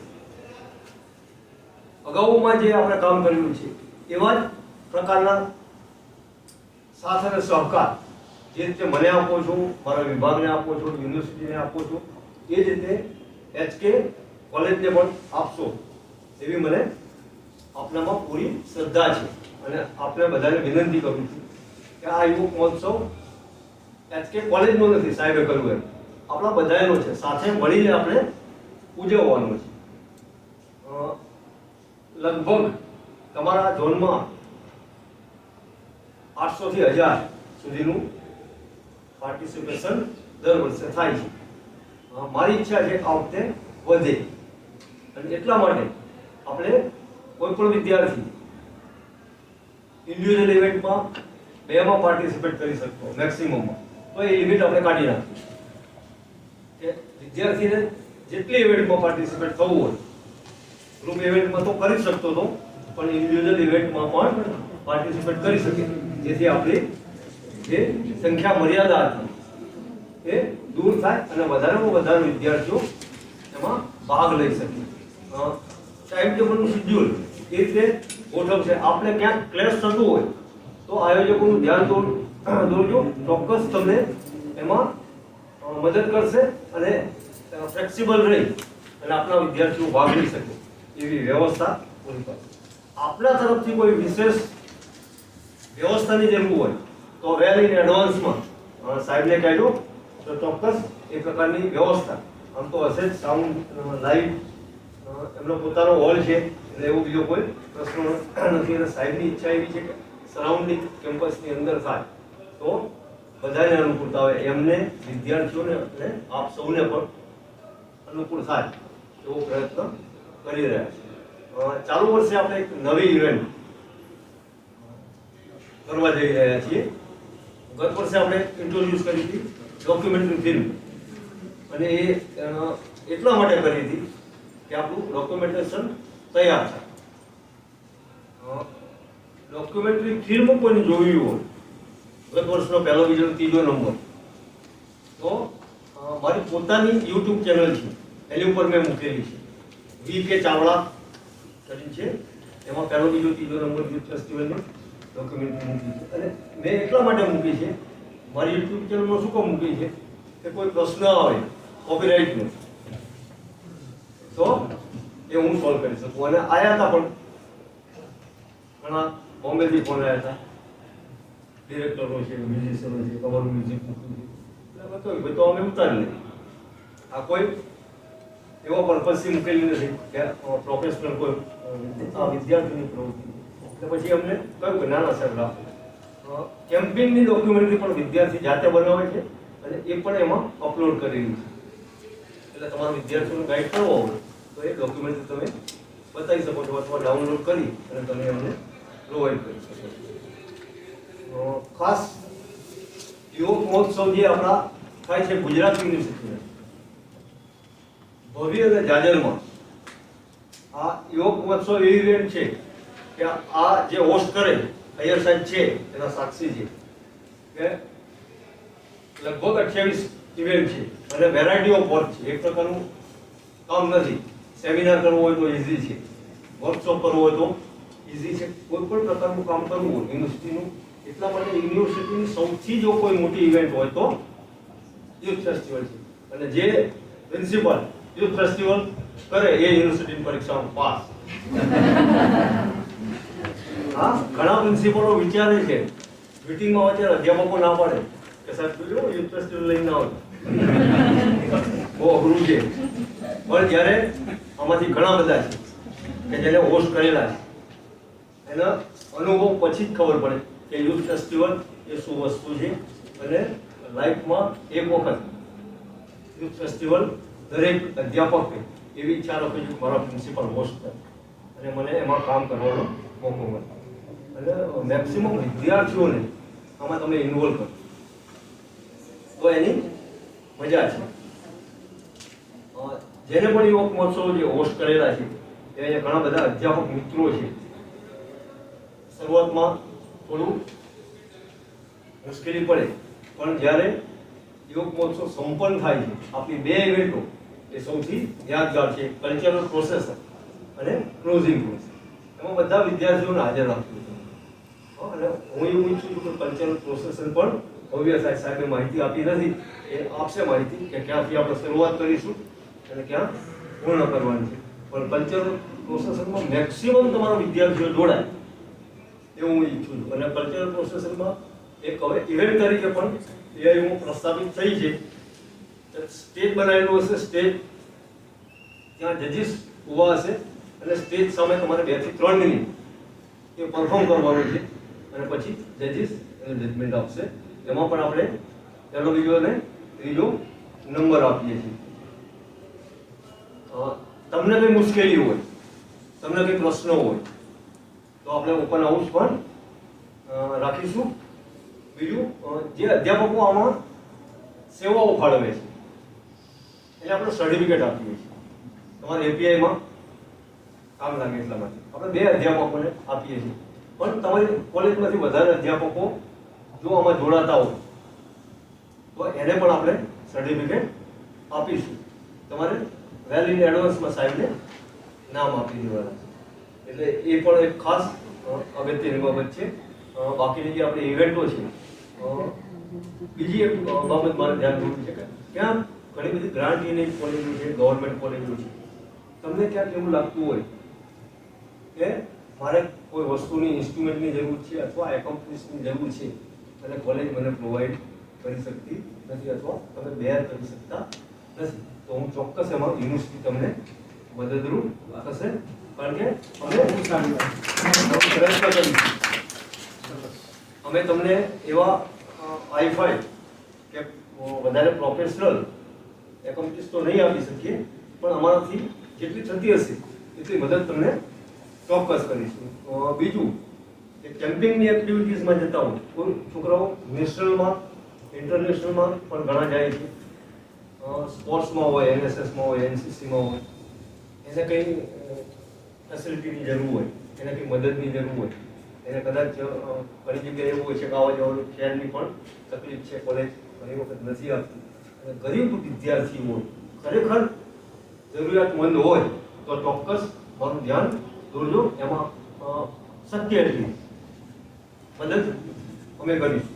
અગાઉમાં જે આપણે કામ કર્યું છે એવા જ પ્રકારના સાથ અને સહકાર જે રીતે મને આપો છો, મારા વિભાગને આપો છો, યુનિવર્સિટીને આપો છો, એ જ રીતે HK કોલેજને પણ આપશો એવી મને આપનામાં પૂરી શ્રદ્ધા છે. અને આપણે બધાને વિનંતી કરું છું કે આ યુવક મહોત્સવ HK કોલેજનો નથી, સાહેબે કહ્યું એમ આપણા બધાનો છે, સાથે મળીને આપણે ઉજવવાનો છે. લગભગ તમારા ઝોનમાં 800 થી 1000 સુધીનું પાર્ટિસિપેશન દર વર્ષે થાય છે. મારી ઈચ્છા છે આ વખતે વધે, અને એટલા માટે આપણે કોઈ પણ વિદ્યાર્થી ઇન્ડિવિજ્યુઅલ ઇવેન્ટમાં 2માં પાર્ટિસિપેટ કરી શકતો મેક્સિમમમાં, તો એ લિમિટ આપણે કાઢી નાખી કે વિદ્યાર્થીને જેટલી ઇવેન્ટમાં પાર્ટિસિપેટ થવું હોય, ગ્રુપ ઇવેન્ટમાં તો કરી શકતો હતો, પણ ઇન્ડિવિજ્યુઅલ ઇવેન્ટમાં પણ પાર્ટિસિપેટ કરી શકે, જેથી આપણી જે સંખ્યા મર્યાદા હતી એ દૂર થાય અને વધારેમાં વધારે વિદ્યાર્થીઓ એમાં ભાગ લઈ શકે. ટાઈમ ટેબલનું શેડ્યુલ એ રીતે ગોઠવશે. આપણે ક્યાંક ક્લેશ થતું હોય તો આયોજકોનું ધ્યાન દોરજો, ચોક્કસ તમને એમાં મદદ કરશે અને ફ્લેક્સિબલ રહી અને આપણા વિદ્યાર્થીઓ ભાગ લઈ શકે એવી વ્યવસ્થા પૂરી કરશે. આપણા તરફથી કોઈ વિશેષ વ્યવસ્થાની જરૂર હોય તો વેલ ઇન એડવાન્સમાં સાહેબને કહેજો, તો ચોક્કસ એ પ્રકારની વ્યવસ્થા આમ તો હશે જ. સાઉન્ડ, લાઇટ, એમનો પોતાનો હોલ છે એટલે એવું બીજો કોઈ પ્રશ્ન નથી. અને સાહેબની ઈચ્છા એવી છે કે સરાઉન્ડિંગ કેમ્પસની અંદર થાય તો બધાને અનુકૂળતા હોય, એમને, વિદ્યાર્થીઓને અને આપ સૌને પણ અનુકૂળ થાય એવો પ્રયત્ન કરી રહ્યા છે. ચાલુ વર્ષે આપણે એક નવી ઇવેન્ટ કરવા જઈ રહ્યા છીએ. ગત વર્ષે આપણે ઇન્ટ્રોડ્યુસ કરી હતી ડોક્યુમેન્ટરી ફિલ્મ, અને એ એટલા માટે કરી હતી કે આપણું ડોક્યુમેન્ટેશન તૈયાર થાય. ડોક્યુમેન્ટરી ફિલ્મ કોઈને જોવી હોય, ગત વર્ષનો પહેલો, બીજો, ત્રીજો નંબર, તો મારી પોતાની યુટ્યુબ ચેનલ છે એની ઉપર મેં મૂકેલી છે, VK ચાવડા કરી છે. એમાં પહેલો, બીજો, ત્રીજો નંબર યુથ ફેસ્ટિવલની ડોક્યુમેન્ટરી મૂકી છે. અને મેં એટલા માટે મૂકી છે, મારી યુટ્યુબ ચેનલમાં શું કામ મૂકી છે કે કોઈ પ્રશ્ન આવે કોપીરાઇટનો તો એ હું સોલ્વ કરી શકું. અને આવ્યા હતા પણ ઘણા બોમ્બેથી ફોન આવ્યા હતા, ડિરેક્ટરો છે, મ્યુઝિશિયનો છે, તમારું મ્યુઝિક મૂક્યું છે, એટલે બતાવ્યું ભાઈ તો અમે ઉતારી લઈએ. આ કોઈ એવો પર્પઝથી મૂકેલી નથી કે પ્રોફેશનલ કોઈ આ વિદ્યાર્થીની પ્રવૃત્તિ. એટલે પછી અમને કહ્યું કે નાના સાહેબ રાખો. કેમ્પેઇનની ડોક્યુમેન્ટરી પણ વિદ્યાર્થી જાતે બનાવે છે અને એ પણ એમાં અપલોડ કરેલી છે. એટલે તમારા વિદ્યાર્થીઓને ગાઈડ કરવો હોય તો એ ડોક્યુમેન્ટરી તમે બતાવી શકો છો અથવા ડાઉનલોડ કરી અને તમે એમને પ્રોવાઈડ કરી શકો છો. ખાસ યુવક મહોત્સવ જે આપણા થાય છે ગુજરાત યુનિવર્સિટીના ભવ્ય અને જાજરમાં, આ યુવક મહોત્સવ એવી ઇવેન્ટ છે કે આ જે હોસ્ટ કરે અય્યર સાહેબ છે એના સાક્ષી છે કે લગભગ 28 ઇવેન્ટ છે અને વેરાયટી ઓફ વર્ક છે. એક પ્રકારનું કામ નથી. સેમિનાર કરવો હોય તો ઇઝી છે, વર્કશોપ કરવો હોય તો ઇઝી છે, કોઈ પણ પ્રકારનું કામ કરવું હોય યુનિવર્સિટીનું. એટલા માટે યુનિવર્સિટીની સૌથી જો કોઈ મોટી ઇવેન્ટ હોય તો યુથ ફેસ્ટિવલ છે. અને જે પ્રિન્સિપલ યુથ ફેસ્ટિવલ કરે એ યુનિવર્સિટીની પરીક્ષામાં પાસ. હા, ઘણા પ્રિન્સિપલો વિચારે છે, મીટિંગમાં વચ્ચે અધ્યાપકો ના પાડે કે સાહેબ જો યુથ ફેસ્ટિવલ લઈને આવો, બહુ અઘરું છે. પણ જ્યારે આમાંથી ઘણા બધા છે કે જેને હોસ્ટ કરેલા છે, એના અનુભવ પછી જ ખબર પડે કે યુથ ફેસ્ટિવલ એ શું વસ્તુ છે. અને લાઈફમાં એક વખત યુથ ફેસ્ટિવલ દરેક અધ્યાપકે એવી ઈચ્છા રાખવી જોઈએ કે મારા પ્રિન્સિપલ હોસ્ટ કરે અને મને એમાં કામ કરવાનો મોકો મળે. અને મેક્સિમમ વિદ્યાર્થીઓને આમાં તમે ઇન્વોલ્વ કરો તો એની મજા છે. જેને પણ યુવક મહોત્સવ જે હોસ્ટ કરેલા છે એ અહીંયા ઘણા બધા અધ્યાપક મિત્રો છે. શરૂઆતમાં થોડું મુશ્કેલી પડે, પણ જ્યારે યુવક મહોત્સવ સંપન્ન થાય છે, આપણી 2 ઇવેન્ટો એ સૌથી યાદગાર છે, કલ્ચરલ પ્રોસેસર અને ક્લોઝિંગ પ્રોસેસ. એમાં બધા વિદ્યાર્થીઓને હાજર રાખવું છે. અને હું એવું ઈચ્છું છું કે કલ્ચરલ પ્રોસેસર પણ ભવ્ય સાહેબે માહિતી આપી નથી, એ આપશે માહિતી કે ક્યાંથી આપણે શરૂઆત કરીશું અને ક્યાં પૂર્ણ કરવાની છે. પણ કલ્ચરલ પ્રોસેસરમાં મેક્સિમમ તમારા વિદ્યાર્થીઓ જોડાય એવું હું ઈચ્છું છું. અને કલ્ચરલ પ્રોસેસરમાં એક હવે ઇવેન્ટ તરીકે પણ એઆઈમાં પ્રસ્તાવિત થઈ છે. સ્ટેજ બનાવેલું હશે, સ્ટેજ ત્યાં જજીસ ઊભા હશે અને સ્ટેજ સામે તમારે 2 થી 3 મિનિટ એ પરફોર્મ કરવાનું છે અને પછી જજીસ જજમેન્ટ આપશે. એમાં પણ આપણે પહેલો, બીજો અને ત્રીજો નંબર આપીએ છીએ. તમને કંઈ મુશ્કેલી હોય, તમને કંઈ પ્રશ્નો હોય તો આપણે ઓપન હાઉસ પણ રાખીશું. બીજું, જે અધ્યાપકો આમાં સેવાઓ ફાળવે છે એટલે આપણે સર્ટિફિકેટ આપીએ છીએ. તમારે એપીઆઈમાં કામ લાગે એટલા માટે આપણે 2 અધ્યાપકોને આપીએ છીએ. પણ તમારી કોલેજમાંથી વધારે અધ્યાપકો જો આમાં જોડાતા હોય તો એને પણ આપણે સર્ટિફિકેટ આપીશું. તમારે વેલ ઇન એડવાન્સમાં સાહેબને નામ આપી દેવાના છે. એટલે એ પણ એક ખાસ અગત્યની બાબત છે. બાકીની જે આપણી ઇવેન્ટો છે, બીજી એક બાબત મારે ધ્યાન દોરવું છે કે ત્યાં ઘણી બધી ગ્રાન્ટ ઇનેજ કોલેજો છે, ગવર્મેન્ટ કોલેજો છે. તમને ક્યાંક એવું લાગતું હોય કે મારે કોઈ વસ્તુની ઇન્સ્ટ્રુમેન્ટની જરૂર છે અથવા એકોમ્પ્લિશની જરૂર છે અને કોલેજ મને પ્રોવાઈડ કરી શકતી નથી અથવા તમે બેર કરી શકતા નથી, તો હું ચોક્કસ એમાં યુનિવર્સિટી તમને મદદરૂપ થશે. કારણ કે અમે તમને એવા આઈ5 કે વધારે પ્રોફેશનલ એકોમ્પ્લિશ તો નહીં આપી શકીએ, પણ અમારાથી જેટલી થતી હશે એટલી મદદ તમને ચોક્કસ કરીશું. બીજું કે કેમ્પિંગની એક્ટિવિટીઝમાં જતા હોય, કોઈ છોકરાઓ નેશનલમાં, ઇન્ટરનેશનલમાં પણ ઘણા જાય છે. સ્પોર્ટ્સમાં હોય, એનએસએસમાં હોય, એનસીસીમાં હોય, એને કંઈ ફેસિલિટીની જરૂર હોય, એને કંઈ મદદની જરૂર હોય, એને કદાચ ઘણી જગ્યાએ એવું હોય છે કે આવવા જવાનું શહેરની પણ તકલીફ છે, કોલેજ ઘણી વખત નથી આપતી અને ગરીબ વિદ્યાર્થીઓ ખરેખર જરૂરિયાતમંદ હોય તો ચોક્કસ મારું ધ્યાન દોરજો. એમાં શક્ય એટલી મદદ અમે કરીશું.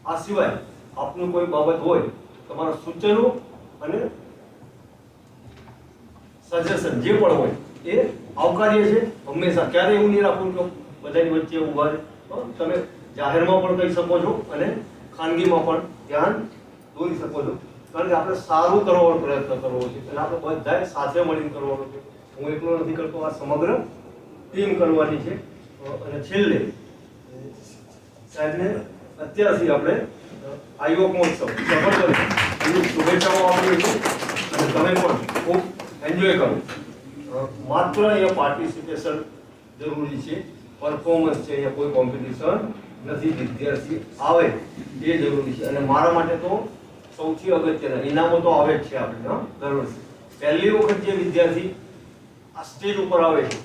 આ સિવાય આપનું કોઈ બાબત હોય, તમારા સૂચનો અને સજેશન જે પણ હોય એ આવકાર્ય છે. હંમેશા ક્યારે એવું નહીં રાખવું કે બધાની વચ્ચે ઊભા છે. તમે જાહેરમાં પણ કહી શકો છો અને ખાનગીમાં પણ ધ્યાન દોરી શકો છો. કારણ કે આપણે સારું કરવાનો પ્રયત્ન કરવો છે એટલે આપણે બધાએ સાથે મળીને કરવાનું છે. હું એકલો નથી કરતો, આ સમગ્ર ટીમ કરવાની છે. અને છેલ્લે સાહેબને અત્યારથી આપણે આ યુવક મહોત્સવ સફળ કરી એની શુભેચ્છાઓ આપીએ છીએ અને તમે પણ ખૂબ એન્જોય કરો. માત્ર અહીંયા પાર્ટિસિપેશન જરૂરી છે, પરફોર્મન્સ છે, અહીંયા કોઈ કોમ્પિટિશન નથી. વિદ્યાર્થી આવે એ જરૂરી છે. અને મારા માટે તો સૌથી અગત્યના ઇનામો તો આવે જ છે આપણે દર વર્ષે. પહેલી વખત જે વિદ્યાર્થી આ સ્ટેજ ઉપર આવે છે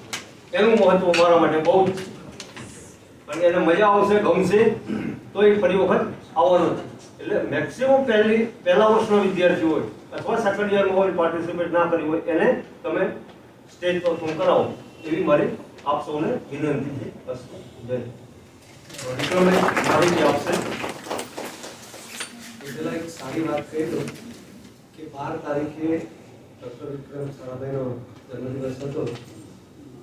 એનું મહત્વ મારા માટે બહુ જ છે. કારણ કે એને મજા આવશે, ગમશે તો એ ફરી વખત આવવાનો છે. એટલે મેક્સિમમ પહેલા વર્ષનો વિદ્યાર્થી હોય અથવા સેકન્ડ યરમાં હોય, પાર્ટિસિપેટ ના કરી હોય, એને તમે સ્ટેજ પરફોર્મ કરાવો એવી મારી આપ સૌને વિનંતી છે. બસ જય વિક્રમભાઈ માહિતી આપશે. પેલા એક સારી વાત કહી દઉં કે 12 તારીખે ડૉક્ટર વિક્રમ સારાભાઈનો જન્મદિવસ હતો.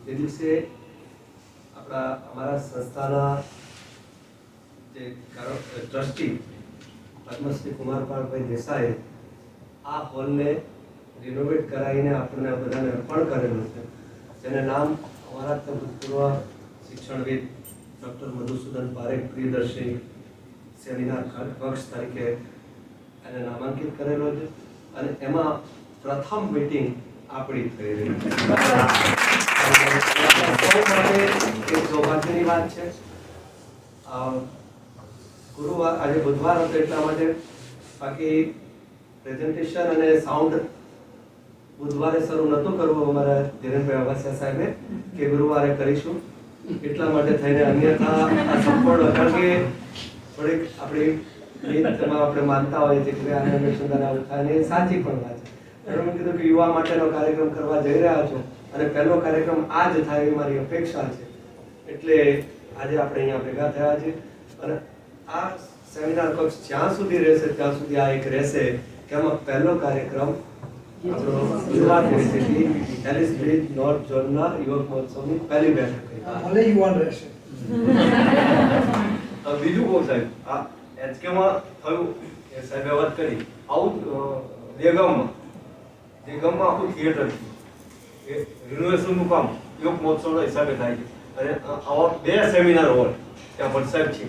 તે દિવસે અમારા સંસ્થાના જે ટ્રસ્ટી પદ્મશ્રી કુમારપાલભાઈ દેસાઈએ આ હોલને રિનોવેટ કરાવીને આપણને બધાને અર્પણ કરેલું છે, જેને નામ અમારા ભૂતપૂર્વ શિક્ષણવિદ ડૉક્ટર મધુસૂદન પારેખ પ્રિયદર્શી સેમિનાર કક્ષ તરીકે એને નામાંકિત કરેલો છે. અને એમાં પ્રથમ મીટિંગ આપણી થઈ રહી છે. સૌ માટે એક સૌભાગ્યની વાત છે. ગુરુવાર, આજે બુધવાર હતો એટલા માટે, બાકી પ્રેઝન્ટેશન અને સાઉન્ડ બુધવારે શરૂ નહોતું કરવું અમારા ધીરેનભાઈ અવાસિયા સાહેબે કે ગુરુવારે કરીશું એટલા માટે થઈને, અન્યથા આ સંપૂર્ણ કારણ કે થોડીક આપણી રીતમાં આપણે માનતા હોઈએ છીએ કે આને અનુસંધાન આવું થાય ને એ સાચી પણ વાત છે. મેં કીધું કે યુવા માટેનો કાર્યક્રમ કરવા જઈ રહ્યા છો અને પહેલો કાર્યક્રમ આ જ થાય એવી મારી અપેક્ષા છે. એટલે આજે આપણે અહીંયા ભેગા થયા છે. અને આ સેમિનાર કક્ષ જ્યાં સુધી રહેશે ત્યાં સુધી આ એક રહેશે કે આમાં પહેલો કાર્યક્રમ આપણો યુવા યુનિવર્સિટી એલિસ બ્રિજ નોર્થ ઝોનના યુવક મહોત્સવની પહેલી બેઠક હતી. ભલે યુવાન રહેશે. બીજું કહું સાહેબ, આ એચકેમાં થયું એ સાહેબે વાત કરી, આવું દેગામમાં આખું થિયેટર છે એ રિનોવેશનનું કામ યોગ મહોત્સવના હિસાબે થાય છે. અને આવા 2 સેમિનાર હોલ ત્યાં ભટ્ટ છે.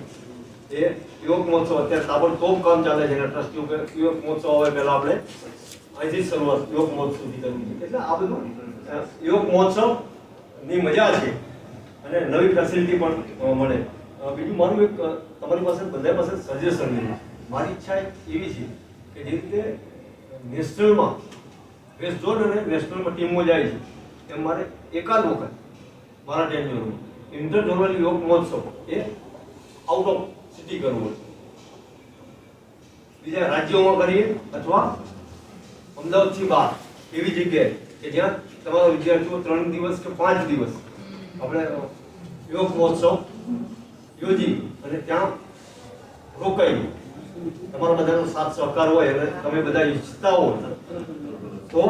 એ યોગ મહોત્સવ અત્યારે તાબડતોબ કામ ચાલે છે. ટ્રસ્ટીઓ કે યોગ મહોત્સવ આવે પહેલા આપણે અહીંથી શરૂઆત યોગ મહોત્સવથી કરવી છે. એટલે આ બધું યોગ મહોત્સવની મજા છે અને નવી ફેસિલિટી પણ મળે. બીજું મારું એક તમારી પાસે બધા પાસે સજેશન છે. મારી ઈચ્છા એવી છે કે જે રીતે નેશનલમાં વેસ્ટ ઝોન અને નેશનલમાં ટીમો જાય છે એમ મારે એકાદ વખત મારા ટેન્યુરમાં ઇન્ટર ઝોનલ યોગ મહોત્સવ એ આઉટ ઓફ સિટી કરવો છે. બીજા રાજ્યોમાં કરીએ અથવા અમદાવાદથી બહાર એવી જગ્યાએ કે જ્યાં તમારા વિદ્યાર્થીઓ 3 દિવસ કે 5 દિવસ આપણે યોગ મહોત્સવ યોજી અને ત્યાં રોકાઈ તમારા બધાનો સાથ સહકાર હોય અને તમે બધા ઈચ્છતા હો તો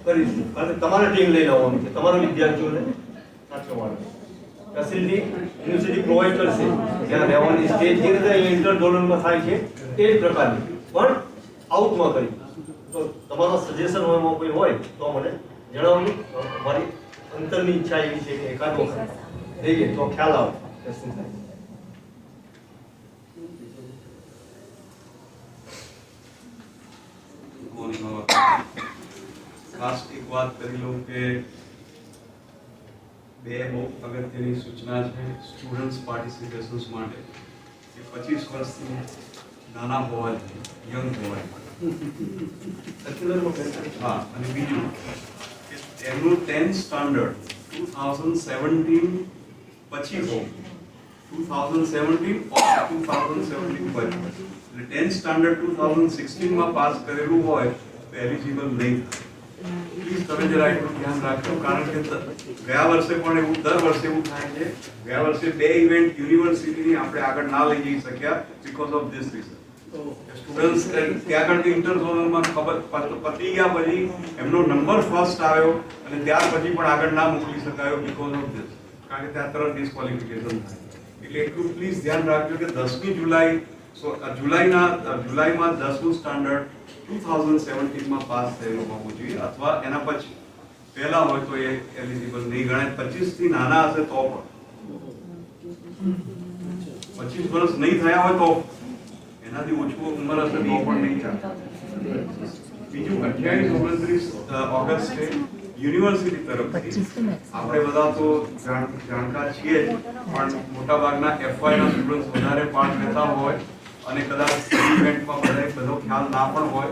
કરીશું. કારણ કે તમારે ટીમ લઈને આવવાનું છે, તમારા વિદ્યાર્થીઓને સાચવવાનું. ફેસિલિટી યુનિવર્સિટી પ્રોવાઈડ કરશે, જ્યાં રહેવાની સ્ટે જે રીતે ઇન્ટર ઝોનલમાં થાય છે એ જ પ્રકારની પણ આઉટમાં કરી. તો તમારા સજેશન હોય કોઈ હોય તો મને જણાવજો. મારી અંતરની ઈચ્છા એવી છે કે એકાદ વખત જઈએ તો ખ્યાલ આવે કે શું થાય. ખાસ એક વાત કરી લઉં કે 2 બહુ અગત્યની સૂચના છે સ્ટુડન્ટ્સ પાર્ટિસિપેશન્સ માટે કે 25 વર્ષથી નાના હોવા જોઈએ, યંગ હોવા જોઈએ. હા, અને બીજું કે એમનું 10th સ્ટાન્ડર્ડ 2017 પછી હોવું, 2017 or 2017 પછી. એટલે 10th સ્ટાન્ડર્ડ 2016 માં પાસ કરેલું હોય તો એલિજિબલ નહીં થાય. પ્લીઝ તમે જરા એટલું ધ્યાન રાખજો, કારણ કે ગયા વર્ષે પણ એવું દર વર્ષે એવું થાય છે. ગયા વર્ષે 2 ઇવેન્ટ યુનિવર્સિટીની આપણે આગળ ના લઈ જઈ શક્યા because of this reason. Students ત્યાં આગળ ઇન્ટર ઝોનલમાં ખબર પતી ગયા પછી એમનો નંબર ફર્સ્ટ આવ્યો અને ત્યાર પછી પણ આગળ ના મોકલી શકાયો બીકોઝ ઓફ ધીસ, કારણ કે ત્યાં તરત ડિસ્ક્વોલિફિકેશન થાય. એટલે એટલું પ્લીઝ ધ્યાન રાખજો કે 10મી જુલાઈ જુલાઈમાં 10મું સ્ટાન્ડર્ડ 2017 માં પાસ થયેલું હોવું જોઈએ અથવા એના પછી પહેલા હોય તો એ એલિજિબલ નહીં ગણાય. 25 થી નાના હશે તો પણ, 25 વર્ષ નહીં થયા હોય તો, એનાથી ઓછું ઉંમર હશે તો પણ નહીં ચાલે. બીજું 28-29 ઓગસ્ટે યુનિવર્સિટી તરફથી આપણે બધા તો જાણકાર છીએ જ, પણ મોટાભાગના FY ના સ્ટુડન્ટ્સ વધારે પાર્ટ લેતા હોય અને કદાચ ઇવેન્ટમાં બધો ખ્યાલ ના પણ હોય,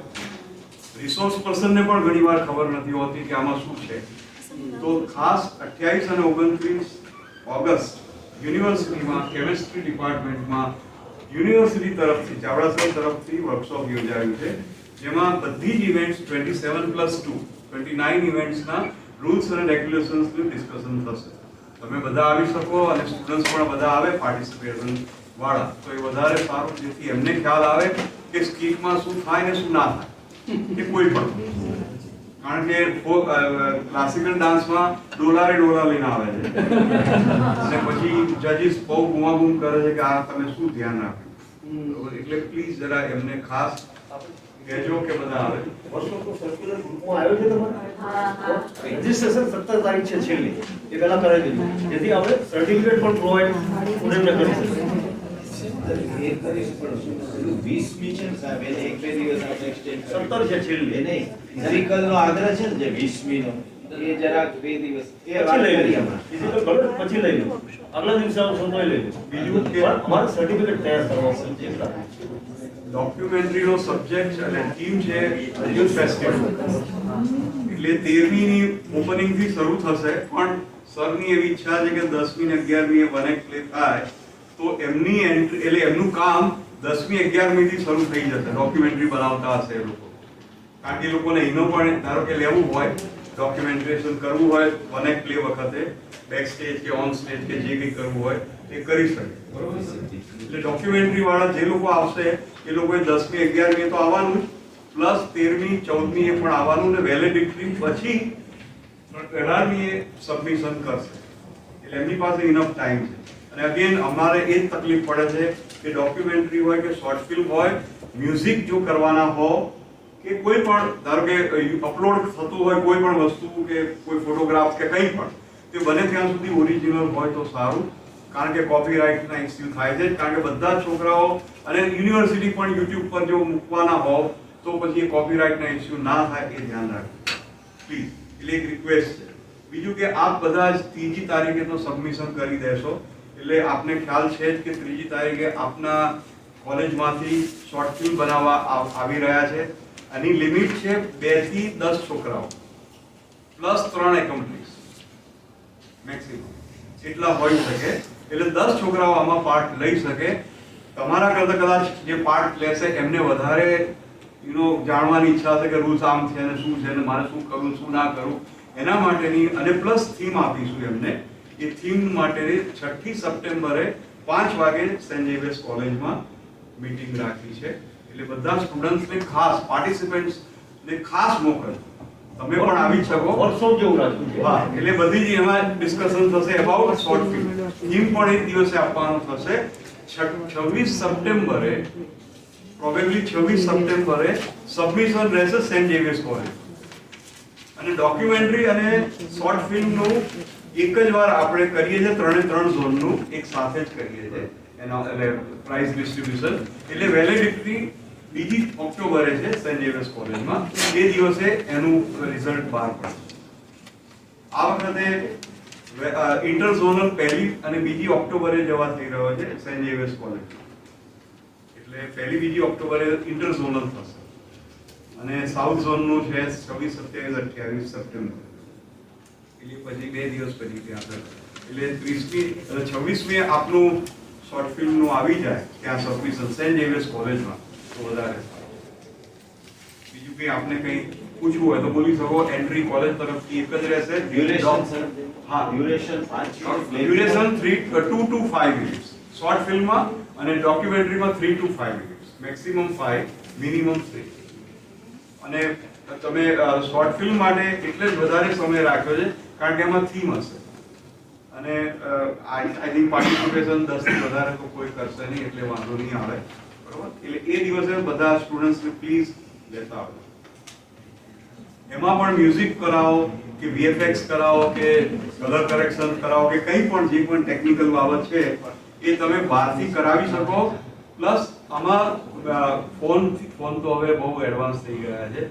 રિસોર્સ પર્સનને પણ ઘણીવાર ખબર નથી હોતી કે આમાં શું છે. તો ખાસ 28 અને 29 ઓગસ્ટ યુનિવર્સિટીમાં કેમિસ્ટ્રી ડિપાર્ટમેન્ટમાં યુનિવર્સિટી તરફથી ચાવડાસર તરફથી વર્કશોપ યોજાયું છે, જેમાં બધી જ ઇવેન્ટ્સ 27+2 29 ઇવેન્ટ્સના રૂલ્સ અને રેગ્યુલેશન્સનું ડિસ્કશન થશે. તમે બધા આવી શકો અને સ્ટુડન્ટ્સ પણ બધા આવે પાર્ટિસિપેશન વાળા, તો એ વધારે સારું, જેથી એમને ખ્યાલ આવે કે સ્કીટમાં શું થાય ને શું ના થાય કે કોઈ પણ. કારણ કે ક્લાસિકલ ડાન્સમાં ડોલા લઈને આવે છે અને પછી જજીસ બહુ બૂમાબૂમ કરે છે કે આ તમે શું ધ્યાન રાખ્યું. એટલે પ્લીઝ જરા એમને ખાસ કહેજો કે બધા આવે. વર્ષનો સર્ક્યુલર ગ્રુપમાં આવ્યો છે તમારે? રજીસ્ટ્રેશન 17 તારીખ છે છેલ્લી, એ પહેલા કરાવી દેજો જેથી આપણે સર્ટિફિકેટ પણ પ્રોવાઈડ સ્ટુડન્ટને કરી શકીએ. 20મી છે સાહેબ, એને 1-2 દિવસ આપણે એક્સટેન્ડ 17 છે છેલ્લી. એ નહીં, ફિઝિકલનો આગ્રહ છે ને જે 20મીનો, એ જરાક 2 દિવસ એ પછી વાત લઈ કરી લઈએ. હમણાં. ફિઝિકલ ભલે પછી લઈ લો, આગલા દિવસે આવશો તોય લઈ લો. બીજું કે અમારે સર્ટિફિકેટ તૈયાર કરવાનું છે. ડોક્યુમેન્ટરીનો સબ્જેક્ટ અને થીમ છે યુથ ફેસ્ટિવલ. એટલે 13મીની ઓપનિંગ થી શરૂ થશે, પણ સરની એવી ઈચ્છા છે કે 10મી ને 11મી એ વન પ્લે થાય તો એમની એન્ટ્રી એટલે એમનું કામ 10મી 11મી થી શરૂ થઈ જશે. ડોક્યુમેન્ટરી બનાવતા હશે એ લોકો, કારણ કે એ લોકોને એનો પણ ધારો કે લેવું હોય, ડોક્યુમેન્ટેશન કરવું હોય વન પ્લે વખતે, બેક સ્ટેજ કે ઓન સ્ટેજ કે જે કંઈ કરવું હોય એ કરી શકે, બરોબર છે? એટલે ડોક્યુમેન્ટરી વાળા જે લોકો આવશે એ લોકોએ 10મી 11મી તો આવવાનું જ, પ્લસ 13મી 14મી એ પણ આવવાનું, ને વેલિડિટી પછી 18મી એ સબમિશન કરશે, એટલે એમની પાસે ઇનફ ટાઈમ છે. અને અગેન અમારે એ જ તકલીફ પડે છે કે ડોક્યુમેન્ટરી હોય કે શોર્ટ ફિલ્મ હોય, મ્યુઝિક જો કરવાના હો કે કોઈ પણ, ધારો કે અપલોડ થતું હોય કોઈ પણ વસ્તુ કે કોઈ ફોટોગ્રાફ કે કંઈ પણ, તે બને ત્યાં સુધી ઓરિજિનલ હોય તો સારું, કારણ કે કોપીરાઇટના ઇસ્યુ થાય છે. કારણ કે બધા જ છોકરાઓ અને યુનિવર્સિટી પણ યુટ્યુબ પર જો મૂકવાના હોવ તો પછી એ કોપીરાઇટના ઇસ્યુ ના થાય એ ધ્યાન રાખજો પ્લીઝ. એટલે એક રિક્વેસ્ટ છે. બીજું કે આપ બધા જ 3જી તારીખે તો સબમિશન કરી દેશો, એટલે આપને ખ્યાલ છે જ કે 3જી તારીખે આપના કોલેજમાંથી શોર્ટ ફિલ્મ બનાવવા આવી રહ્યા છે. આની લિમિટ છે 2 થી 10 છોકરાઓ પ્લસ 3 એકોમ્પ્લીસ મેક્સિમમ, એટલા હોઈ શકે. એટલે 10 છોકરાઓ આમાં પાર્ટ લઈ શકે. તમારા કરતા કદાચ જે પાર્ટ લેશે એમને વધારે જાણવાની ઈચ્છા છે કે રૂલ્સ આમ છે ને શું છે ને મારે શું કરવું શું ના કરવું, એના માટેની અને પ્લસ થીમ આપીશું એમને. એ થીમ માટેની 6મી સપ્ટેમ્બરે 5 વાગે સેન્ટ ઝેવિયર્સ કોલેજમાં મીટિંગ રાખી છે. એટલે બધા સ્ટુડન્ટ્સને ખાસ, પાર્ટિસિપન્ટ્સને ખાસ મોકલ, તમે પણ આવી શકો. વર્કશોપ જેવું રાખ્યું છે. હા, એટલે બધી જ એમાં ડિસ્કશન થશે અબાઉટ શોર્ટ ફિલ્મ. થીમ પણ એ દિવસે આપવાનું થશે. 26 સપ્ટેમ્બરે પ્રોબેબલી 26 સપ્ટેમ્બરે સબમિશન રહેશે સેન્ટ ઝેવિયર્સ કોલેજ. અને ડોક્યુમેન્ટરી અને શોર્ટ ફિલ્મનું એક જ વાર આપણે કરીએ છીએ, 3 ઝોનનું એક સાથે જ કરીએ છીએ એનો, એટલે પ્રાઇઝ ડિસ્ટ્રીબ્યુશન. એટલે વેલિડિટી 2 ઓક્ટોબરે છે સેન્ટ ઝેવિયર્સ કોલેજમાં, એ દિવસે એનું રિઝલ્ટ બહાર પડશે. આ વખતે ઇન્ટર ઝોનલ 1લી અને 2જી ઓક્ટોબરે જવા થઈ રહ્યો છે સેન્ટ ઝેવિયર્સ કોલેજ. એટલે 1લી 2જી ઓક્ટોબરે ઇન્ટર ઝોનલ થશે. અને સાઉથ ઝોનનું છે 26, 27, 28 સપ્ટેમ્બર. એટલે પછી 2 દિવસ પછી ત્યાં આગળ, એટલે 30મી અને 26મી આપનું શોર્ટ ફિલ્મનું આવી જાય ત્યાં સબમિશન સેન્ટ ઝેવિયર્સ કોલેજમાં તો વધારે સારું. બીજું કંઈ આપને કંઈ પૂછવું હોય તો બોલી શકો. એન્ટ્રી કોલેજ તરફથી એક જ રહેશે. ડ્યુરેશન સર, હા, duration 5 duration 2 to 5 minutes short ફિલ્મમાં, અને ડોક્યુમેન્ટરીમાં 3 to 5 મિનિટ્સ, મેક્સિમમ 5, મિનિમમ 3. અને તમે શોર્ટ ફિલ્મ માટે એટલે જ વધારે સમય રાખ્યો છે કારણ કે એમાં થીમ હશે. અને આઈ થિંક પાર્ટિસિપેશન 10 થી વધારે તો કોઈ કરશે નહીં, એટલે વાંધો નહીં આવે, બરોબર? એટલે એ દિવસે બધા સ્ટુડન્ટ્સને પ્લીઝ લેતા આવજો. એમાં પણ મ્યુઝિક કરાવો કે VFX કરાવો કે કલર કરેક્શન કરાવો કે કંઈ પણ જે પણ ટેકનિકલ બાબત છે એ તમે બહારથી કરાવી શકો. પ્લસ આમાં ફોન તો હવે બહુ એડવાન્સ થઈ ગયા છે,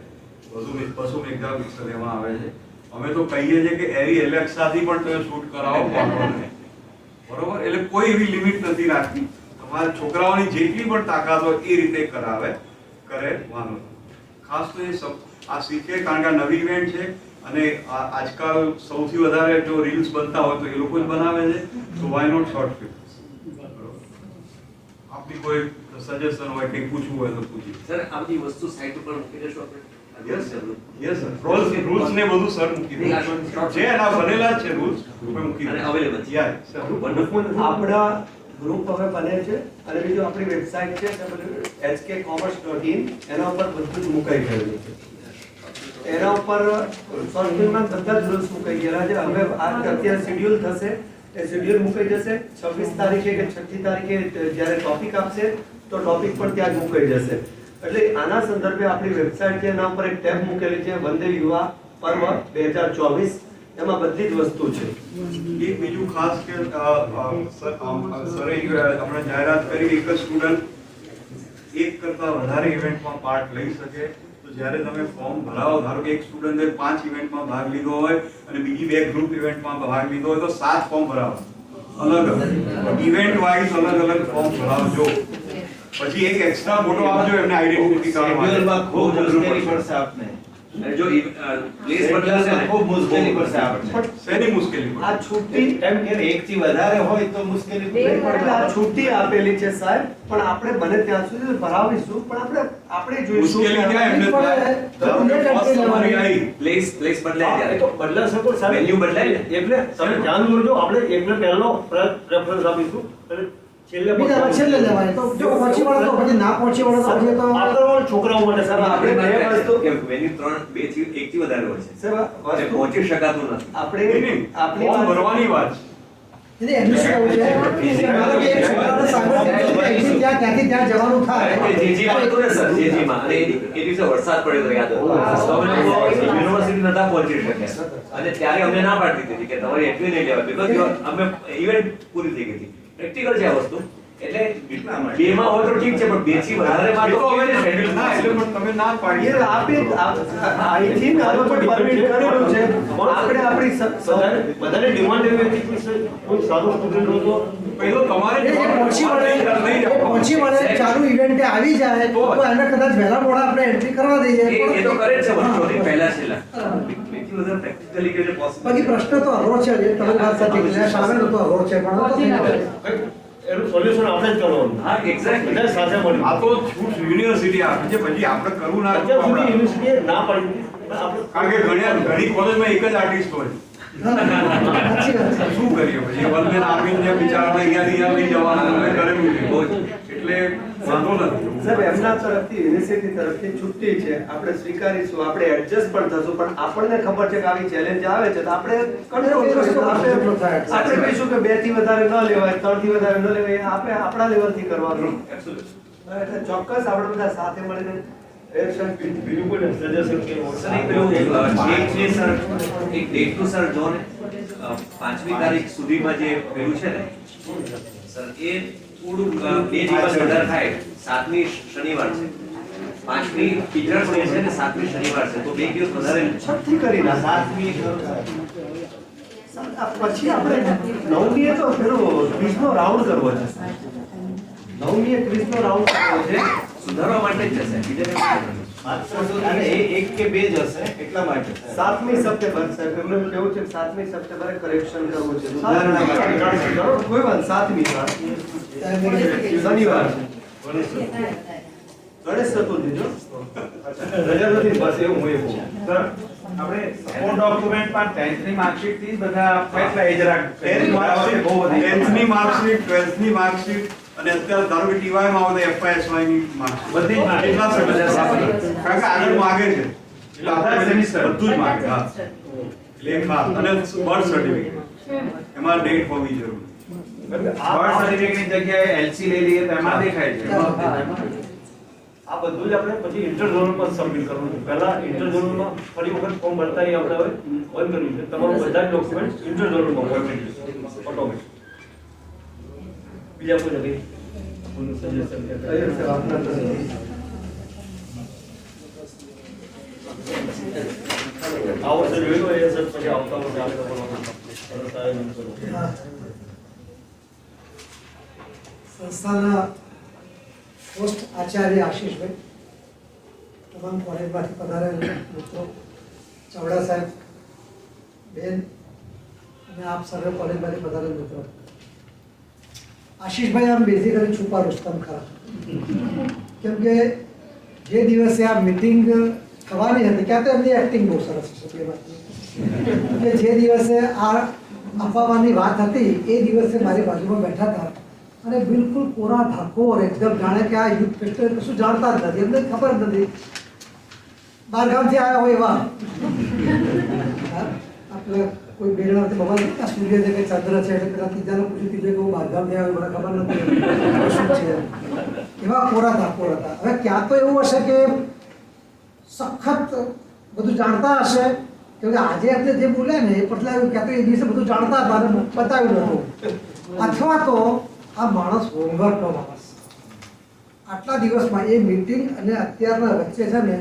200 મેગાપિક્સલ એમાં આવે છે. અમે તો કહીએ છીએ કે એરી એલેક્સાથી પણ તમે શૂટ કરાવો ફોટોને, બરોબર? એટલે કોઈ એવી લિમિટ નથી રાખતી. તમારા છોકરાઓની જેટલી પણ તાકાત હોય એ રીતે કરે, વાંધો નહીં. ખાસ તો એ આ શીખે, કારણ કે આ નવી ઇવેન્ટ છે. અને આજકાલ સૌથી વધારે જો રીલ્સ બનતા હોય તો એ લોકો જ બનાવે છે, તો વાય નોટ શોર્ટ ફિલ્મ. આપની કોઈ સજેશન હોય કે પૂછવું હોય તો પૂછી. સર આ બધી વસ્તુ સાઇટ ઉપર મૂકી દેશો આપણે? યસ સર, રૂલ્સ ને બધું સર મૂકી દે છે, એના બનેલા જ છે રૂલ્સ, મૂકી અને અવેલેબલ છે. યાર સર, આપણા ગ્રુપ હવે બને છે, અને બીજું આપણી વેબસાઇટ છે hkcommerce.in, એના ઉપર બધું જ મુકાઈ ગયેલું છે. એના ઉપર શોર્ટ ફિલ્મના બધા જ રૂલ્સ મુકાઈ ગયેલા છે. હવે અત્યારે શેડ્યુલ થશે, એ શેડ્યુલ મુકાઈ જશે 26 તારીખે કે 6મી તારીખે જ્યારે ટોપિક આપશે તો ટોપિક પણ ત્યાં જ મુકાઈ જશે. એટલે આના સંદર્ભે આપણી વેબસાઇટ છે, એના ઉપર એક ટેબ મૂકેલી છે, વંદે યુવા પર્વ 2024, એમાં બધી જ વસ્તુ છે. એક બીજું ખાસ કે સરે હમણાં જાહેરાત કરી, એક જ સ્ટુડન્ટ એક કરતા વધારે ઇવેન્ટમાં પાર્ટ લઈ શકે. તો જ્યારે તમે ફોર્મ ભરાવો, ધારો કે એક સ્ટુડન્ટે 5 ઇવેન્ટમાં ભાગ લીધો હોય અને બીજી 2 ગ્રુપ ઇવેન્ટમાં ભાગ લીધો હોય તો 7 ફોર્મ ભરાવો, અલગ ઇવેન્ટ વાઇઝ અલગ ફોર્મ ભરાવજો. પછી એક એક્સ્ટ્રા ફોટો આપજો એમને આઈડેન્ટિટી કાર્ડ માટે. શેડ્યુલમાં ખૂબ મુશ્કેલી પડશે આપને. અને જો પ્લેસ બદલાશે ને ખૂબ મુશ્કેલી પડશે આપણે. શેની મુશ્કેલી પડે? આ છૂટી એમ કે એકથી વધારે હોય તો મુશ્કેલી નહીં પણ એટલે આ છૂટી આપેલી છે સાહેબ, પણ આપણે બને ત્યાં સુધી ભરાવીશું, પણ આપણે જોઈશું મુશ્કેલી કે ક્યાં એમને ધારો કે first તમારી આવી પ્લેસ બદલાય એ તો ત્યારે બદલાશે તો સાહેબ Venue બદલાય ને? એટલે તમે ધ્યાન દોરજો, આપણે એકને પહેલો રેફરન્સ આપીશું અને છેલ્લે બીજા છેલ્લે લેવાય તો જો પહોંચી વળો તો પછી ના પહોંચી વળો તો પછી તો આપણા છોકરાઓ માટે સાહેબ આપણે બે વસ્તુ કે venue 3 2 થી 1 થી વધારે હોય છે સાહેબ, એટલે પહોંચી શકાતું નથી. આપણે નહીં, આપણી ફોર્મ વાત- ભરવાની વાત છે. એટલે એનું શું કહેવું છે માનો કે એક છોકરાને સાંભળો કે અહીંથી ત્યાંથી ત્યાં જવાનું થાય કારણ કે JG માં હતું ને સર, JG માં અને એ દિવસે વરસાદ પડ્યો હતો યાદ હતો. તો અમે લોકો યુનિવર્સિટી નતા પહોંચી શક્યા અને ત્યારે અમને ના પાડતી હતી કે તમારી એટલી નહીં લેવાય બીકોઝ અમે ઇવેન્ટ પૂરી થઈ ગઈ હતી. પ્રેક્ટિકલ છે આ વસ્તુ, એટલે બે માં હોય તો ઠીક છે પણ બે થી વધારે માં એ તો તો હવે schedule ના, એટલે પણ તમે ના પાડી એ અહીંથી આ લોકો permit કરેલું છે, આપણે આપણી બધાને ડિમાન્ડ એવી હતી કે સર કોઈ સારો સ્ટુડન્ટ હોય તો પહેલો તમારે એ પહોંચી વળે નહીં એ પહોંચી વળે ચાલુ ઇવેન્ટે આવી જાય તો એને કદાચ વહેલા મોડા આપણે એન્ટ્રી કરવા દઈએ એ તો કરે જ છે હા. વર્ષોથી પહેલા છેલ્લા. બીજી વધારે practically કે જે possible બાકી પ્રશ્ન તો અઘરો છે જે તમારી વાત સાચી છે સામે તો અઘરો છે પણ આ તો થઈ જાય. એનું સોલ્યુશન આપણે જ કરવાનું. હા exactly. બધા સાથે મળીને. આ તો છૂટ યુનિવર્સિટી આપી છે, પછી આપણે કરવું ના અત્યાર સુધી કરવું યુનિવર્સિટીએ ના પાડી દીધી. પણ આપણે કારણ કે ઘણી કોલેજમાં એક જ આર્ટિસ્ટ હોય. સાચી વાત છે. શું કરીએ પછી વંદન આપીને જે બિચારાને અહીંયા લઈ જવાના અમે કરેલું છે. એટલે વાંધો નથી. સાહેબ એમના તરફથી યુનિવર્સિટી તરફથી છુટ્ટી છે, આપણે સ્વીકારીશું, આપણે એડજસ્ટ પણ થશું, પણ આપણને ખબર છે કે આવી ચેલેન્જ આવે છે તો આપણે કંટ્રોલ કરીશું. આપણે કહીશું કે 2 થી વધારે ન લેવાય, 3 થી વધારે ન લેવાય, આપણે આપણા લેવલથી કરવાનું. Absolutely. એટલે ચોક્કસ આપણે બધા સાથે મળીને બીજું કોઈ સજેશન કે સર એક પેલું ડેટ છે સર, એક ડેટ નું સર જો ને 5મી તારીખ સુધીમાં જે પેલું છે ને સર એ થોડું 2 દિવસ વધારે થાય. 7મી શનિવાર છે, 5મી ટીચર્સ ડે છે ને 7મી શનિવાર છે તો 2 દિવસ વધારે છઠ્ઠી કરી ના 7મી પછી આપણે 9મીએ તો પેલો ક્વિઝનો રાઉન્ડ કરવો છે. 9મીએ ક્વિઝનો રાઉન્ડ કરવો છે. સુધારવા માટે જ છે બીજા કંઈ અને એક કે બે જ હશે એટલા માટે. 7મી સપ્ટેમ્બર સાહેબ એમનું કેવું છે કે 7મી સપ્ટેમ્બરે કરેક્શન કરવું છે. સુધારણા માટે. કોઈ વાત 7મી શનિવાર છે, ગણેશ ચતુર્થી જો. રજા નથી બસ એવું હોય એવું. સર, આપણે સપોર્ટ ડોક્યુમેન્ટ પણ 10th ની માર્કશીટ થી જ બધા ફેસલા એ જરાક 10th માર્કશીટ, બહુ વધી 10th ની માર્કશીટ, 12th ની માર્કશીટ અને અત્યારે ધારો કે TY માં આવે તો FYSY ની માર્કશીટ. બધી જ માર્કશીટ. કેટલા semester? કારણ કે આગળ માગે છે. એટલે બધા આપણે semester. બધું જ માગે. હા. એટલે એક ખાસ. અને બર્થ સર્ટિફિકેટ એમાં ડેટ હોવી જરૂરી. બર્થ સર્ટિફિકેટ ની જગ્યાએ LC લઈ લઈએ તો એમાં દેખાય છે. આ બધું જ આપણે પછી ઇન્ટરઝોનલ પર સબમિટ કરવું છે. પહેલા ઇન્ટરઝોનલમાં ફરી વખત ફોર્મ ભરતા એ આપણે હવે બંધ કર્યું છે. તમારું બધા જ ડોક્યુમેન્ટ ઇન્ટરઝોનલમાં ઓટોમેટિક. બીજા કોઈ નથી કોઈનું સજેશન કે કયું છે આપના તરફથી? આ વર્ષે જોયું એ સર પછી આવતા વર્ષે આપણે કરવાનું આયોજન કરવું. સંસ્થાના પોસ્ટ આચાર્ય આશીષભાઈ, તમામ કોલેજમાંથી પધારેલ મિત્રો, ચાવડા સાહેબ, બેન અને આપ સર્વે કોલેજમાંથી પધારેલ મિત્રો. આશીષભાઈ આમ બેઝિકલી છુપા રુસ્તમ ખરા, કેમ કે જે દિવસે આ મીટિંગ થવાની હતી ત્યાં તો એમની એક્ટિંગ બહુ સરસ છે. એ વાતની કે જે દિવસે આ અપાવવાની વાત હતી એ દિવસે મારી બાજુમાં બેઠા હતા અને બિલકુલ કોરા ઠાકોર એકદમ જાણે કે આ યુથ ફેસ્ટિવલ કશું જાણતા જ નથી, એમને ખબર જ નથી, બહારગામથી આવ્યા હોય એવા. આપણે કોઈ બેરણાથી બબાલ આ સૂર્ય છે કે ચંદ્ર છે એટલે પેલા ત્રીજાને પૂછ્યું ત્રીજે કે હું બહારગામથી આવ્યો મને ખબર નથી શું છે, એવા કોરા ઠાકોર હતા. હવે ક્યાં તો એવું હશે કે સખત બધું જાણતા હશે, કેમ કે આજે આપણે જે બોલ્યા ને એ પતલાયું, ક્યાં તો એ દિવસે બધું જાણતા હતા અને બતાવ્યું નહોતું, અથવા તો આ માણસ હોમવર્કનો માણસ. આટલા દિવસમાં એ મીટિંગ અને અત્યારના વચ્ચે છે ને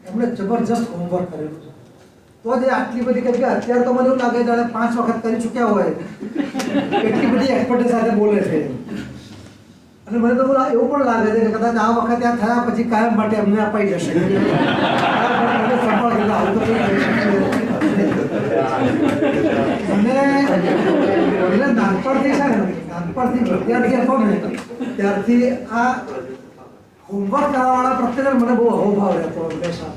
એમણે જબરજસ્ત હોમવર્ક કરેલું છે, તો જ આટલી બધી, કેમ કે અત્યારે તો મને એવું લાગે જાણે 5 વખત કરી ચૂક્યા હોય એટલી બધી એક્સપર્ટી સાથે બોલે છે. અને મને તો એવું પણ લાગે છે કે કદાચ આ વખતે આ થયા પછી કાયમ માટે અમને અપાઈ જશે. હોય એટલે આવું તો કોઈ કરી શકશે નહીં. એટલે નાનપણથી છે ને, નાનપણથી વિદ્યાર્થી હતો ને ત્યારથી આ હોમવર્ક કરવાવાળા પ્રત્યે મને બહુ અહોભાવ રહેતો હંમેશા.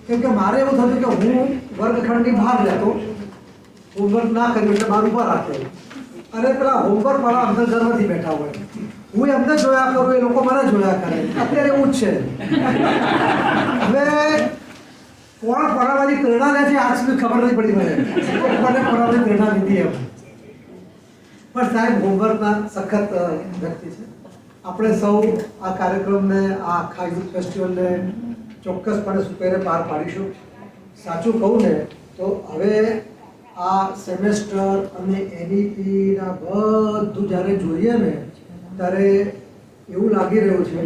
કેમ કે મારે એવું થતું કે હું વર્ગખંડની બહાર રહેતો, હોમવર્ક ના કર્યું એટલે મારું ઉપર રાખે, અને પેલા હોમવર્ક વાળા અંદર ઘરમાંથી બેઠા હોય, હું એમને જોયા કરું, એ લોકો મને જોયા કરે. અત્યારે એવું જ છે. હવે કોણ પરાવાની પ્રેરણા લે છે આજ સુધી ખબર નથી પડી મને પરાવાની પ્રેરણા લીધી એમ. પણ સાહેબ હોમવર્કના સખત વ્યક્તિ છે. આપણે સૌ આ કાર્યક્રમને, આ આખા યુથ ફેસ્ટિવલને ચોક્કસપણે સુપેરે પાર પાડીશું. સાચું કહું ને તો હવે આ સેમેસ્ટર અને એનઈપીના બધું જ્યારે જોઈએ ને ત્યારે એવું લાગી રહ્યું છે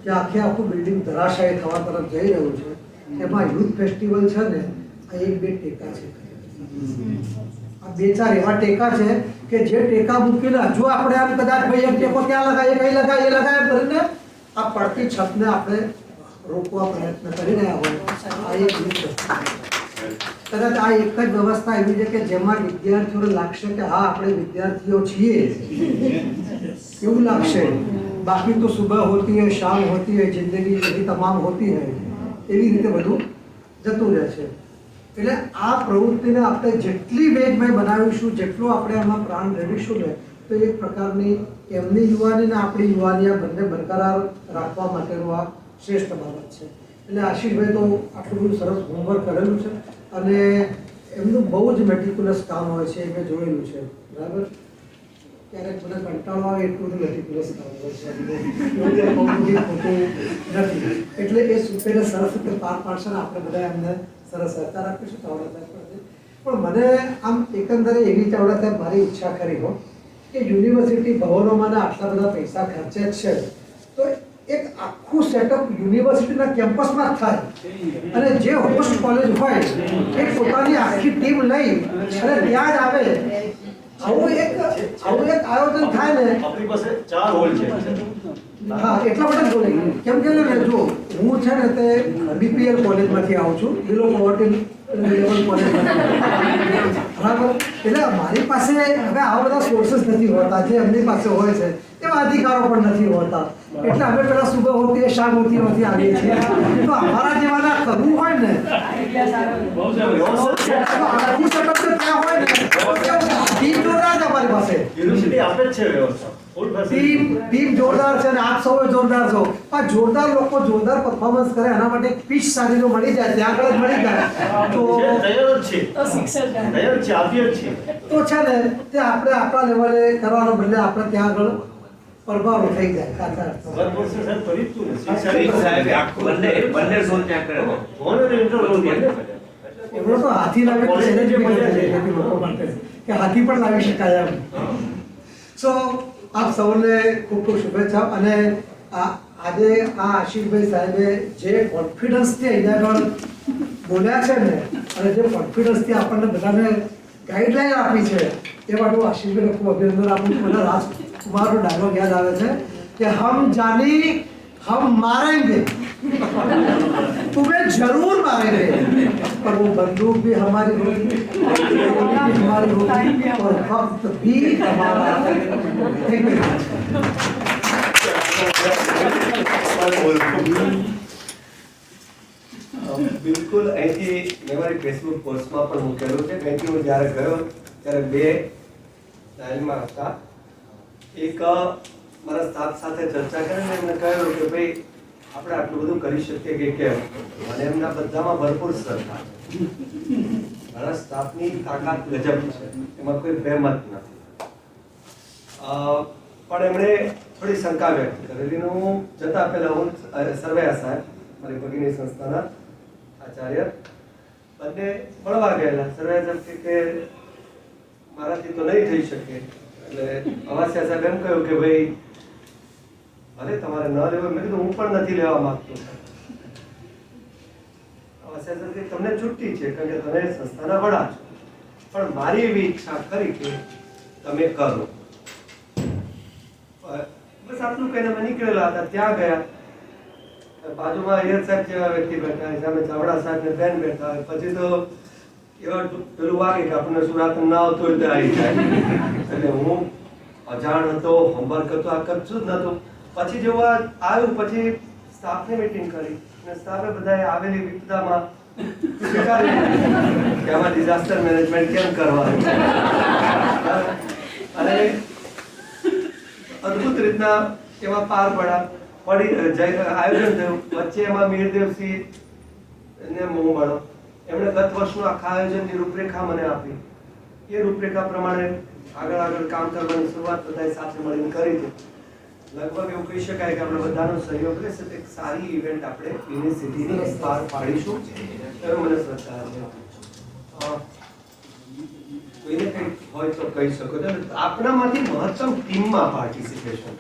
કે આખું બિલ્ડિંગ ધરાશાયી થવા તરફ જઈ રહ્યું છે. એમાં યુથ ફેસ્ટિવલ છે ને આ એક બે ટેકા છે, આ બે ચાર એવા ટેકા છે કે જે ટેકા મૂકીને જો આપણે આમ કદાચ ભાઈ એક ટેકો ત્યાં લગાવીએ, કઈ લગાવીએ, એ લગાવીએ કરીને આ પડતી છતને આપણે રોકવા પ્રયત્ન કરી રહ્યા હોય. આ એક યુથ ફેસ્ટિવલ કદાચ આ એક જ વ્યવસ્થા એવી છે કે જેમાં વિદ્યાર્થીઓને લાગશે કે હા આપણે વિદ્યાર્થીઓ છીએ એવું લાગશે. બાકી તો સુબહ હોતી है, शाम होती है, जिंदगी यही तमाम होती है, એવી રીતે બધું જતું રહે છે. એટલે આ પ્રવૃત્તિને આપણે જેટલી વેગમય બનાવીશું, જેટલું આપણે આમાં પ્રાણ રેડીશું ને તો એક પ્રકારની એમની યુવાની ને આપણી યુવાની આ બંને બરકરાર રાખવા માટેનું આ શ્રેષ્ઠ બાબત છે. એટલે આશીષભાઈ તો આટલું બધું સરસ હોમવર્ક કરેલું છે અને એમનું બહુ જ મેટિક્યુલસ કામ હોય છે, એ મેં જોયેલું છે. બરાબર, ક્યારેક મને કંટાળો આવે એટલું બધું મેટિક્યુલસ કામ હોય છે, ખોટું નથી. એટલે એ સુપેરે સરસ રીતે પાર પાડશે ને આપણે બધા એમને સરસ સહકાર આપીશું. ચાવડા સાહેબ પણ મને આમ એકંદરે એવી ચાવડા સાહેબ મારી ઈચ્છા ખરી હો કે યુનિવર્સિટી ભવનોમાં આટલા બધા પૈસા ખર્ચે જ છે તો એક આખું સેટઅપ યુનિવર્સિટીના કેમ્પસમાં જ થાય અને જે હોસ્ટ કોલેજ હોય એ પોતાની આખી ટીમ લઈ અને ત્યાં જ આવે. આવું એક આયોજન થાય ને. આપણી પાસે 4 હોલ છે. હા, એટલા માટે જ બોલી. કેમ કે જો હું છે ને તે બીપીએલ કોલેજમાંથી આવું છું, બિલો પોવર્ટી લેવલ કોલેજમાંથી. બરાબર, એટલે મારી પાસે હવે આવા બધા સોર્सेस નથી હોતા જે એમની પાસે હોય છે, એવા અધિકારો પણ નથી હોતા. એટલે અમે પેલા સુબહ હોતી है, शाम होती है આવીએ છીએ. તો અમારા જેવાના કરવું હોય ને આખું સેટઅપ ત્યાં હોય ને ટીમ જોરદાર છે અમારી પાસે. યુનિવર્સિટી આપે જ છે વ્યવસ્થા, ફૂલ ફેસિલિટી. ટીમ જોરદાર છે અને આપ સૌ જોરદાર છો. પણ જોરદાર લોકો જોરદાર પરફોર્મન્સ કરે એના માટે પીચ સારી જો મળી જાય, ત્યાં આગળ જ મળી જાય તો તૈયાર જ છે, તૈયાર જ છે, આપીએ જ છે. તો છે ને તે આપણે આપણા લેવલે કરવાનો બદલે આપણે ત્યાં આગળ પ્રભાવ થઈ જાય. ગત વર્ષે સાહેબ કરી જ તું ને. સાહેબ આખું બંને ઝોન ત્યાં કર્યો. ફોન અને ઇન્ટરવ્યુ બંને કર્યા. એમનો તો હાથી લાવે તો ચેલેન્જ બી કરે છે લોકો માટે કે હાથી પણ લાવી શકાય એમ. સો આપ સૌને ખૂબ ખૂબ શુભેચ્છા. અને આજે આ આશીષભાઈ સાહેબે જે કોન્ફિડન્સથી અહીંયા આગળ બોલ્યા છે ને અને જે કોન્ફિડન્સથી આપણને બધાને ગાઈડલાઈન આપી છે એ માટે હું આશીષભાઈને ખૂબ અભિનંદન આપું છું. મને રાજકુમારનો ડાયલોગ યાદ આવે છે કે હમ જાની हम मारेंगे तुम्हें जरूर मारेंगे पर वो बंदूक भी हमारी होगी, गोली भी हमारी होगी और वक्त भी हमारा. બિલકુલ અહીંથી મેં મારી ફેસબુક પોસ્ટમાં પણ મૂકેલું છે. અહીંથી હું જ્યારે ગયો ત્યારે 2 લાઇનમાં હતા. એક મારા સ્ટાફ સાથે ચર્ચા કરીને એમને કહ્યું કે ભાઈ આપણે આટલું બધું કરી શકીએ કે કેમ. મને એમના બધામાં ભરપૂર શ્રદ્ધા છે. મારા સ્ટાફની તાકાત ગજબ છે, એમાં કોઈ બેમત નથી. પણ એમણે થોડી શંકા વ્યક્ત કરેલી. હું જતા પહેલા હું સરવૈયા સાહેબ મારી ભગીની સંસ્થાના આચાર્ય બંને મળવા ગયેલા. સરવૈયા સાહેબ કે મારાથી તો નહીં થઈ શકે. એટલે અવાસિયા સાહેબ એમ કહ્યું કે ભાઈ ભલે તમારે ન લેવો. મેં કીધું હું પણ નથી લેવા માંગતો. અવાસિયા સાહેબ કે તમને છુટ્ટી છે કારણ કે તમે સંસ્થાના વડા છો, પણ મારી એવી ઈચ્છા ખરી કે તમે કરો. બસ આટલું કહીને અમે નીકળેલા હતા. ત્યાં ગયા બાજુમાં અય્યર સાહેબ જેવા વ્યક્તિ બેઠા હોય, સામે ચાવડા સાહેબ ને બેન બેઠા હોય, પછી તો એવા પેલું વાગે કે આપણને સુરાતન ના આવતું હોય તો આવી જાય. એટલે હું અજાણ હતો, હોમવર્ક હતો, આ કશું જ નહોતું. પછી જેવું આ આવ્યું પછી સ્ટાફની મીટિંગ કરી અને સ્ટાફે બધાએ આવેલી વિપદામાં સ્વીકારી લીધું કે આમાં ડિઝાસ્ટર મેનેજમેન્ટ કેમ કરવાનું. અને અદ્ભુત રીતના એમાં પાર આયોજન થયું. વચ્ચે એમાં મીરદેવસિંહ ને હું મળો, એમણે ગત વર્ષનું આખા આયોજનની રૂપરેખા મને આપી. એ રૂપરેખા પ્રમાણે આગળ કામ કરવાની શરૂઆત બધાએ સાથે મળીને કરી છે. લગભગ એવું કહી શકાય કે આપણે બધાનો સહયોગ રહેશે તો એક સારી ઇવેન્ટ આપણે યુનિવર્સિટીની પાર પાડીશું એવો મને શ્રદ્ધા છે. કોઈને કંઈક હોય તો કહી શકો છો. આપણામાંથી મહત્તમ ટીમમાં પાર્ટિસિપેશન,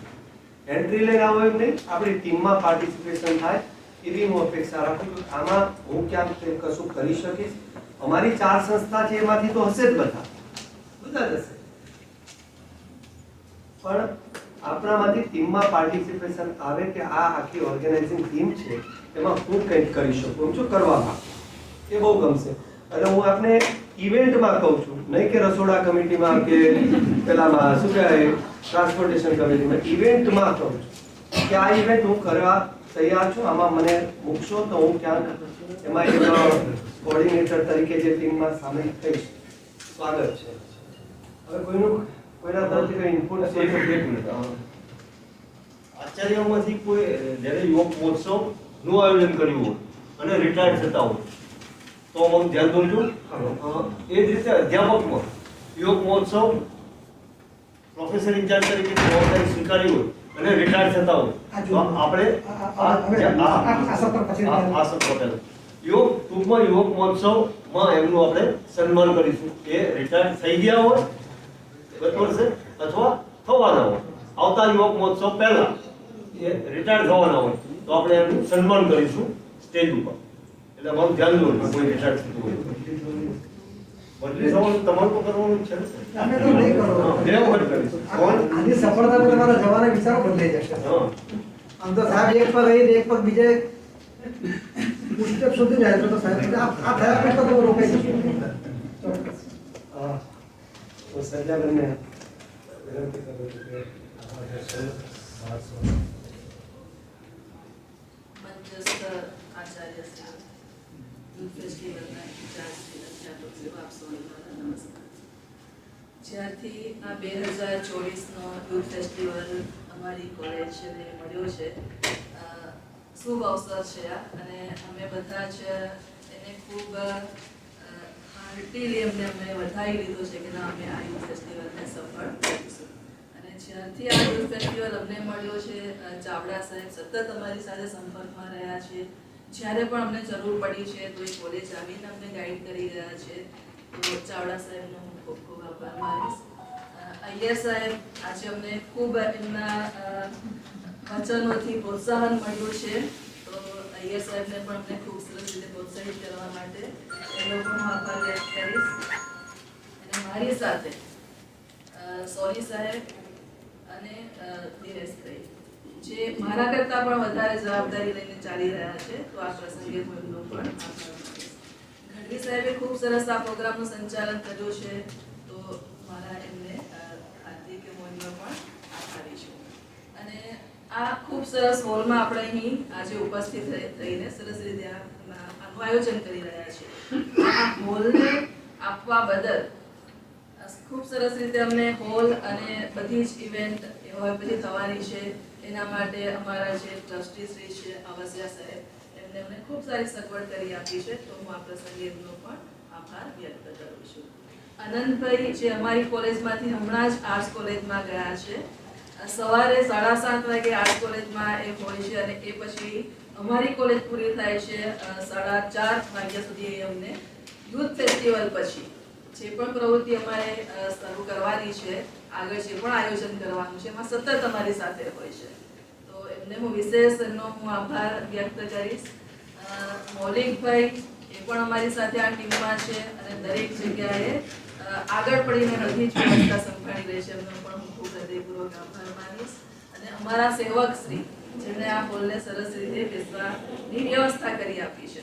એન્ટ્રી લઈને આવો એમ નહીં, આપણી ટીમમાં પાર્ટિસિપેશન થાય એવી હું અપેક્ષા રાખું છું. આમાં હું ક્યાંક કશું કરી શકીશ. અમારી 4 સંસ્થા છે એમાંથી તો હશે જ બધા જ હશે, પણ આપણામાંથી ટીમમાં પાર્ટિસિપેશન આવે કે આ આખી ઓર્ગેનાઇઝિંગ ટીમ છે એમાં હું કંઈક કરી શકું છું, કરવા માંગુ, એ બહુ ગમશે. અને હું આપને ઇવેન્ટમાં કહું છું, નહીં કે રસોડા કમિટીમાં કે પેલામાં શું કહેવાય ટ્રાન્સપોર્ટેશન કમિટીમાં, ઇવેન્ટમાં કહું છું કે આ ઇવેન્ટ હું કરવા તૈયાર છું. આમાં મને મૂકશો તો હું ક્યાંક એમાં એક કોર્ડિનેટર તરીકે જે ટીમમાં સામેલ થઈશ. સ્વાગત છે. હવે કોઈના તરફથી કંઈ ઇનપુટ છે? આચાર્યમાંથી કોઈ જ્યારે યુવક મહોત્સવનું આયોજન કર્યું હોય અને રિટાયર્ડ થતા હોય તો હું ધ્યાન દઉં છું. એ જ રીતે અધ્યાપકમાં યુવક મહોત્સવ પ્રોફેસર ઇન્ચાર્જ તરીકે જવાબદારી સ્વીકારી હોય અને રિટાયર્ડ થતા હોય તો આપણે આ સત્ર પહેલા ટૂંકમાં યુવક મહોત્સવમાં એમનું આપણે સન્માન કરીશું. એ રિટાયર્ડ થઈ ગયા હોય ગત વર્ષે અથવા થવાના હોય, આવતા યુવક મહોત્સવ પહેલા એ રિટાયર્ડ થવાના હોય તો આપણે એમનું સન્માન કરીશું સ્ટેજ ઉપર. એટલે અમારું ધ્યાન દો કોઈ રિટાયર્ડ થતું હોય બદલી થવાનું તમારું તો કરવાનું છે ને. અમે તો નહીં કરો. બે વખત કરીશું. આની સફળતાથી તમારા જવાના વિચારો બદલાઈ જશે. આમ તો સાહેબ એક પગ અહીં એક પગ બીજે સ્ટેપ સુધી જાય તો સાહેબ આ થયા પછી તો તમે રોકાઈ જશો. હું સંજયબેનને વિનંતી કરું છું કે મંચસ્થ આચાર્ય શ્રી યુથ ફેસ્ટિવલના ઇન્ચાર્જ શ્રી અધ્યાપક શ્રી આપ સૌને મારા નમસ્કાર. જ્યારથી આ 2024નો યુથ ફેસ્ટિવલ અમારી કોલેજને મળ્યો છે, શુભ અવસર છે આ, અને અમે બધા જ એને ખૂબ હાર્ટીલી અમે વધાવી લીધો છે કે ના અમે આ યુથ ફેસ્ટિવલને સફળ કરીશું. અને જ્યારથી આ યુથ ફેસ્ટિવલ અમને મળ્યો છે, ચાવડા સાહેબ સતત અમારી સાથે સંપર્કમાં રહ્યા છે. જ્યારે પણ અમને જરૂર પડી છે તો એ કોલેજ આવીને અમને ગાઈડ કરી રહ્યા છે. તો ચાવડા સાહેબનો હું ખૂબ ખૂબ આભાર માનીશ. અય્યર સાહેબ આજે અમને ખૂબ એમના વચનોથી પ્રોત્સાહન મળ્યું છે, તો અય્યર સાહેબને પણ અમને ખૂબ સરસ રીતે પ્રોત્સાહિત કરવા માટે એનો પણ હું આભાર વ્યક્ત કરીશ. અને મારી સાથે સોની સાહેબ અને દિનેશભાઈ જે મારા કરતાં પણ વધારે જવાબદારી લઈને ચાલી રહ્યા છે, તો આ પ્રસંગે હું એમનો પણ આભાર માનીશ. ગઢવી સાહેબે ખૂબ સરસ આ પ્રોગ્રામનું સંચાલન કર્યું છે, તો મારા એમને હાર્દિક મોહનનો પણ આભારી છું. અને આ ખૂબ સરસ હોલમાં આપણે અહીં આજે ઉપસ્થિત થઈને સરસ રીતે આનું આયોજન કરી રહ્યા છીએ. આ હોલને આપવા બદલ ખૂબ સરસ રીતે અમને હોલ અને બધી જ ઇવેન્ટ હવે બધી થવાની છે એના માટે અમારા જે ટ્રસ્ટી શ્રી છે અવસિયા સાહેબ એમને અમને ખૂબ સારી સગવડ કરી આપી છે, તો હું આ પ્રસંગે એમનો પણ આભાર વ્યક્ત કરું છું. આનંદભાઈ જે અમારી કોલેજમાંથી હમણાં જ આર્ટ્સ કોલેજમાં ગયા છે, સવારે 7:30 વાગે આર્ટ્સ કોલેજમાં એ હોય છે અને એ પછી અમારી કોલેજ પૂરી થાય છે 4:30 વાગ્યા સુધી. અમને યુથ ફેસ્ટિવલ પછી જે પણ પ્રવૃત્તિ અમારે શરૂ કરવાની છે, આગળ જે પણ આયોજન કરવાનું છે એમાં સતત અમારી સાથે હોય છે, તો એમને હું વિશેષ એમનો હું આભાર વ્યક્ત કરીશ. મૌલિકભાઈ એ પણ અમારી સાથે આ ટીમમાં છે અને દરેક જગ્યાએ આગળ પડીને બધી જ વ્યવસ્થા સંભાળી રહી છે, એમનો પણ હું ખૂબ હૃદયપૂર્વક આભાર માનીશ. અને અમારા સેવક શ્રી જેણે આ હોલને સરસ રીતે બેસવાની વ્યવસ્થા કરી આપી છે.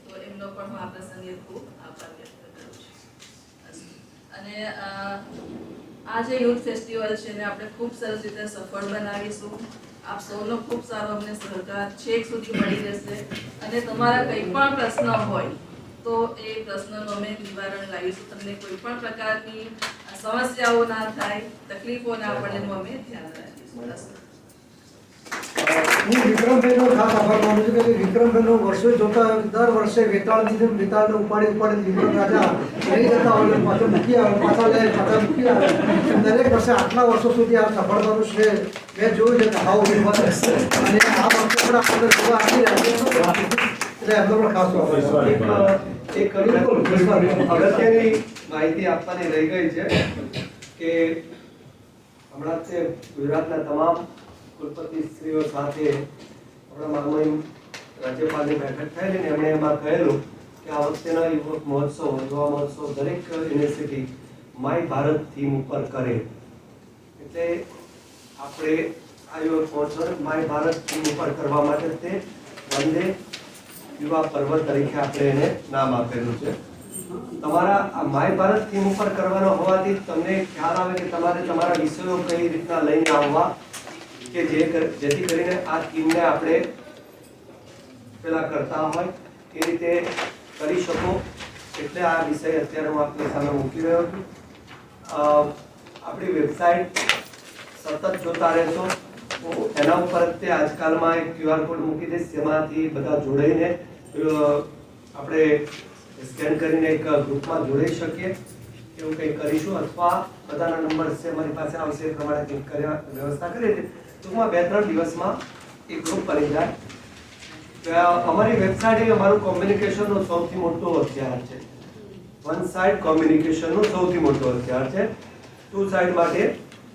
તો એમનો પણ હું આ પ્રસંગે ખૂબ આભાર વ્યક્ત કરું છું. અને આ જે યુથ ફેસ્ટિવલ છે એને આપણે ખૂબ સરસ રીતે સફળ બનાવીશું. આપ સૌનો ખૂબ સારો અમને સહકાર છેક સુધી મળી રહેશે. અને તમારા કંઈ પણ પ્રશ્ન હોય તો એ પ્રશ્નનું અમે નિવારણ લાવીશું. તમને કોઈ પણ પ્રકારની સમસ્યાઓ ના થાય, તકલીફો ના પડે એનું અમે ધ્યાન રાખીશું. હું વિક્રમભાઈનો ખાસ આભાર માનું છું કે વિક્રમભાઈનો વર્ષો જોતા દર વર્ષે વેતાળને ઉપાડી વિક્રમ રાજા લઈ જતા હોય પાછો મૂકી આવે, પાછા લે, પાછા મૂકી આવે. દરેક વર્ષે આટલા વર્ષો સુધી આ સફળતાનું શ્રેય મેં જોયું છે કે હાવ વિવાદ રહેશે. અને આ વખતે પણ આપણને જોવા આપી રહ્યા છે એટલે એમનો પણ ખાસ આભાર. એક અગત્યની માહિતી આપવાની રહી ગઈ છે કે હમણાં તે ગુજરાતના તમામ કુલપતિશ્રીઓ સાથે આપણા માનનીય રાજ્યપાલની બેઠક થયેલી ને એમણે એમાં કહેલું કે આ વખતેના યુવક મહોત્સવ, યુવા મહોત્સવ દરેક યુનિવર્સિટી માય ભારત થીમ ઉપર કરે. એટલે આપણે આ યુવક મહોત્સવ માય ભારત થીમ ઉપર કરવા માટે તે વંદે યુવા પર્વ તરીકે આપણે એને નામ આપેલું છે. તમારા આ માય ભારત થીમ ઉપર કરવાનો હોવાથી તમને ખ્યાલ આવે કે તમારે તમારા વિષયો કઈ રીતના લઈને આવવા કે જેથી કરીને આ થીમને આપણે પેલા કરતા હોય એ રીતે કરી શકો. એટલે આ વિષય અત્યારે હું આપની સામે મૂકી રહ્યો છું. આપણી વેબસાઇટ સતત જોતા રહેશો તો એના ઉપર તે આજકાલમાં એક QR કોડ મૂકી દઈશ, જેમાંથી બધા જોડાઈને આપણે સ્કેન કરીને એક ગ્રુપમાં જોડાઈ શકીએ એવું કંઈક કરીશું. અથવા બધાના નંબર છે મારી પાસે આવશે એ પ્રમાણે કંઈક વ્યવસ્થા કરીએ છીએ. ટૂંકમાં 2-3 દિવસમાં એક ગ્રુપ બની જાય. અમારી વેબસાઇટ એ અમારું કોમ્યુનિકેશનનો સૌથી મોટો હથિયાર છે. વન સાઇડ કોમ્યુનિકેશનનો સૌથી મોટો હથિયાર છે. ટુ સાઇડ માટે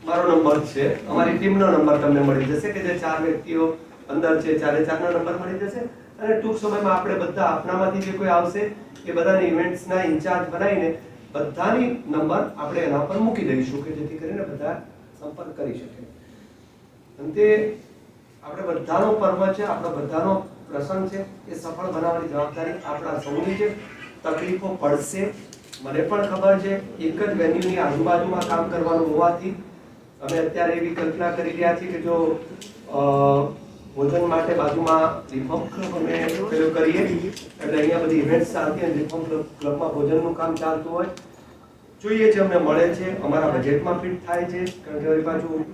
મારો નંબર છે, અમારી ટીમનો નંબર તમને મળી જશે કે જે 4 વ્યક્તિઓ અંદર છે, 4-4 નંબર મળી જશે. અને ટૂંક સમયમાં આપણે બધા આપણામાંથી જે કોઈ આવશે એ બધાની ઇવેન્ટ્સના ઇન્ચાર્જ બનાવીને બધાની નંબર આપણે એના પર મૂકી દઈશું કે જેથી કરીને બધા સંપર્ક કરી શકે. અને તે આપણે બધાનો પર્વ છે, આપણો બધાનો પ્રસંગ છે. એ સફળ બનાવવાની જવાબદારી આપણા સૌની છે. તકલીફો પડશે, મને પણ ખબર છે. એક જ વેન્યુની આજુબાજુમાં કામ કરવાનું હોવાથી અમે અત્યારે એવી કલ્પના કરી રહ્યા છીએ કે જો ભોજન માટે બાજુમાં રિફોર્મ ક્લબ અમે પેલું કરીએ એટલે અહીંયા બધી ઇવેન્ટ્સ ચાલતી હોય, રિફોર્મ ક્લબમાં ભોજનનું કામ ચાલતું હોય. જોઈએ છે, અમને મળે છે, અમારા બજેટમાં ફિટ થાય છે, કારણ કે પાછું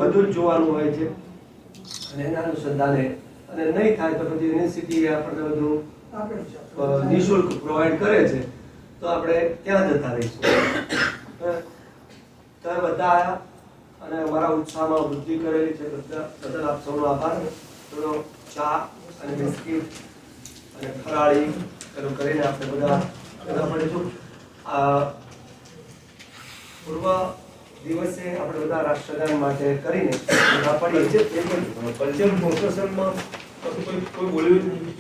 બધું જ જોવાનું હોય છે. અને એના અનુસંધાને અને નહીં થાય તો પછી યુનિવર્સિટી આપણને બધું નિઃશુલ્ક પ્રોવાઈડ કરે છે તો આપણે ત્યાં જતા રહીશું. તમે બધા આવ્યા અને અમારા ઉત્સાહમાં વૃદ્ધિ કરેલી છે, બધા બદલ આપ સૌનો આભાર. થોડો ચા અને બિસ્કીટ અને ફરાળી પેલું કરીને આપણે બધા ભેગા પડીશું. પૂર્વ દિવસે આપણે બધા રાષ્ટ્રગાન માટે કરીને ભેગા પડીએ છીએ. કલ્ચર પ્રોસેસનમાં કોઈ બોલ્યું નહીં.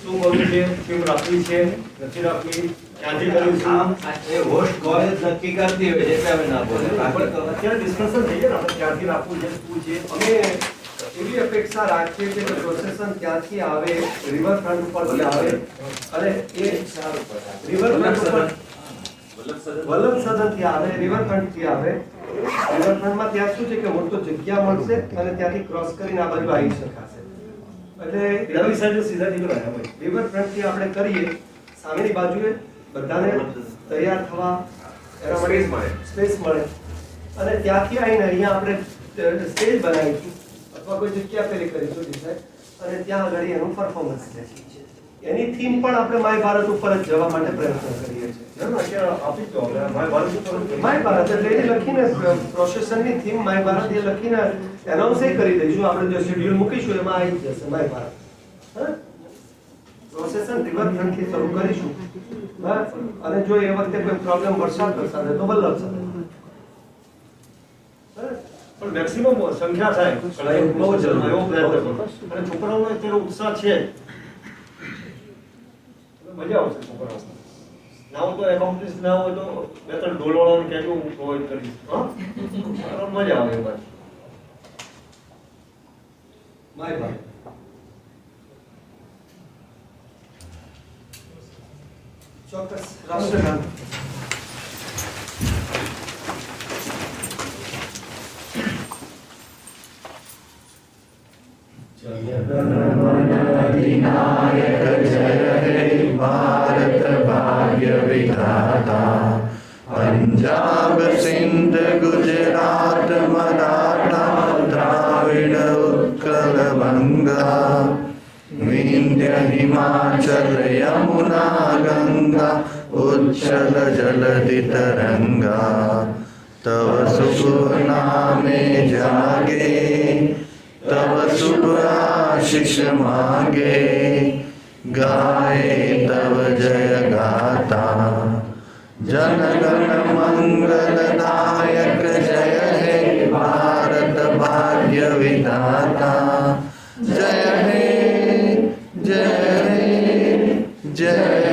શું કરવું છે, કેમ રાખવી છે, નથી રાખવી, ક્યાંથી કરીશું, એ હોસ્ટ કોલેજ નક્કી કરતી હોય એટલે અમે ના બોલે. અત્યારે ડિસ્કશન થઈ જાય ને આપણે ક્યાંથી રાખવું છે, શું છે. અમે એવી અપેક્ષા રાખીએ છીએ કે પ્રોસેસન ત્યાંથી આવે, રિવરફ્રન્ટ ઉપરથી આવે અને એ રિવરફ્રન્ટ ઉપર વલ્લભ સદનથી આવે, રિવરફ્રન્ટથી આવે. રિવરફ્રન્ટમાં ત્યાં શું છે કે મોટો જગ્યા મળશે અને ત્યાંથી ક્રોસ કરીને આ બાજુ આવી શકાશે. એટલે રવિ સાંજે સીધા નીકળાય ભાઈ. રિવરફ્રન્ટથી આપણે કરીએ, સામેની બાજુએ બધાને તૈયાર થવા એના માટે સ્પેસ મળે અને ત્યાંથી આવીને અહીંયા આપણે સ્ટેજ બનાવીશું અથવા કોઈ જગ્યા પેલી કરીશું ડિસાઈડ અને ત્યાં આગળ એનું પરફોર્મન્સ છે. એની થીમ પણ આપણે માય ભારત ઉપર જ જવા માટે પ્રયત્ન કરીએ છીએ. આપી દો હવે માય ભારત ઉપર માય ભારત એટલે એ લખીને પ્રોસેસનની થીમ માય ભારત એ લખીને એનાઉન્સ કરી દઈશું. આપણે જે શેડ્યુલ મૂકીશું એમાં આવી જશે માય ભારત. પ્રોસેસન રિવરફ્રન્ટથી શરૂ કરીશું અને જો એ વખતે કોઈ પ્રોબ્લેમ વરસાદ તો વલ્લભ સદન. પણ મેક્સિમમ સંખ્યા થાય બહુ જરૂરી. એવો પ્રયત્ન કરો. અને છોકરાઓનો અત્યારે ઉત્સાહ છે, મજા આવશે છોકરાઓ. ના હોય તો એકોમ્પ્લિસ ના હોય તો 2-3 ઢોલવાળાને કહેજો હું પ્રોવાઈડ કરીશ. હા, મજા આવે એમાં. માય ભાઈ ચોક્કસ રાષ્ટ્રગાન अधिनायक जय हे भारत भाग्य विधाता पंजाब सिंध गुजरात मराठा द्राविड उत्कल बंगा विंध्य हिमाचल यमुना गंगा उच्छल जलधि तरंगा तव शुभ नामे जागे तव शुभ आशीष मांगे गाए तव जय गाता जन गण मंगलदायक जय हे भारत भाग्य विधाता जय हे जय हे जय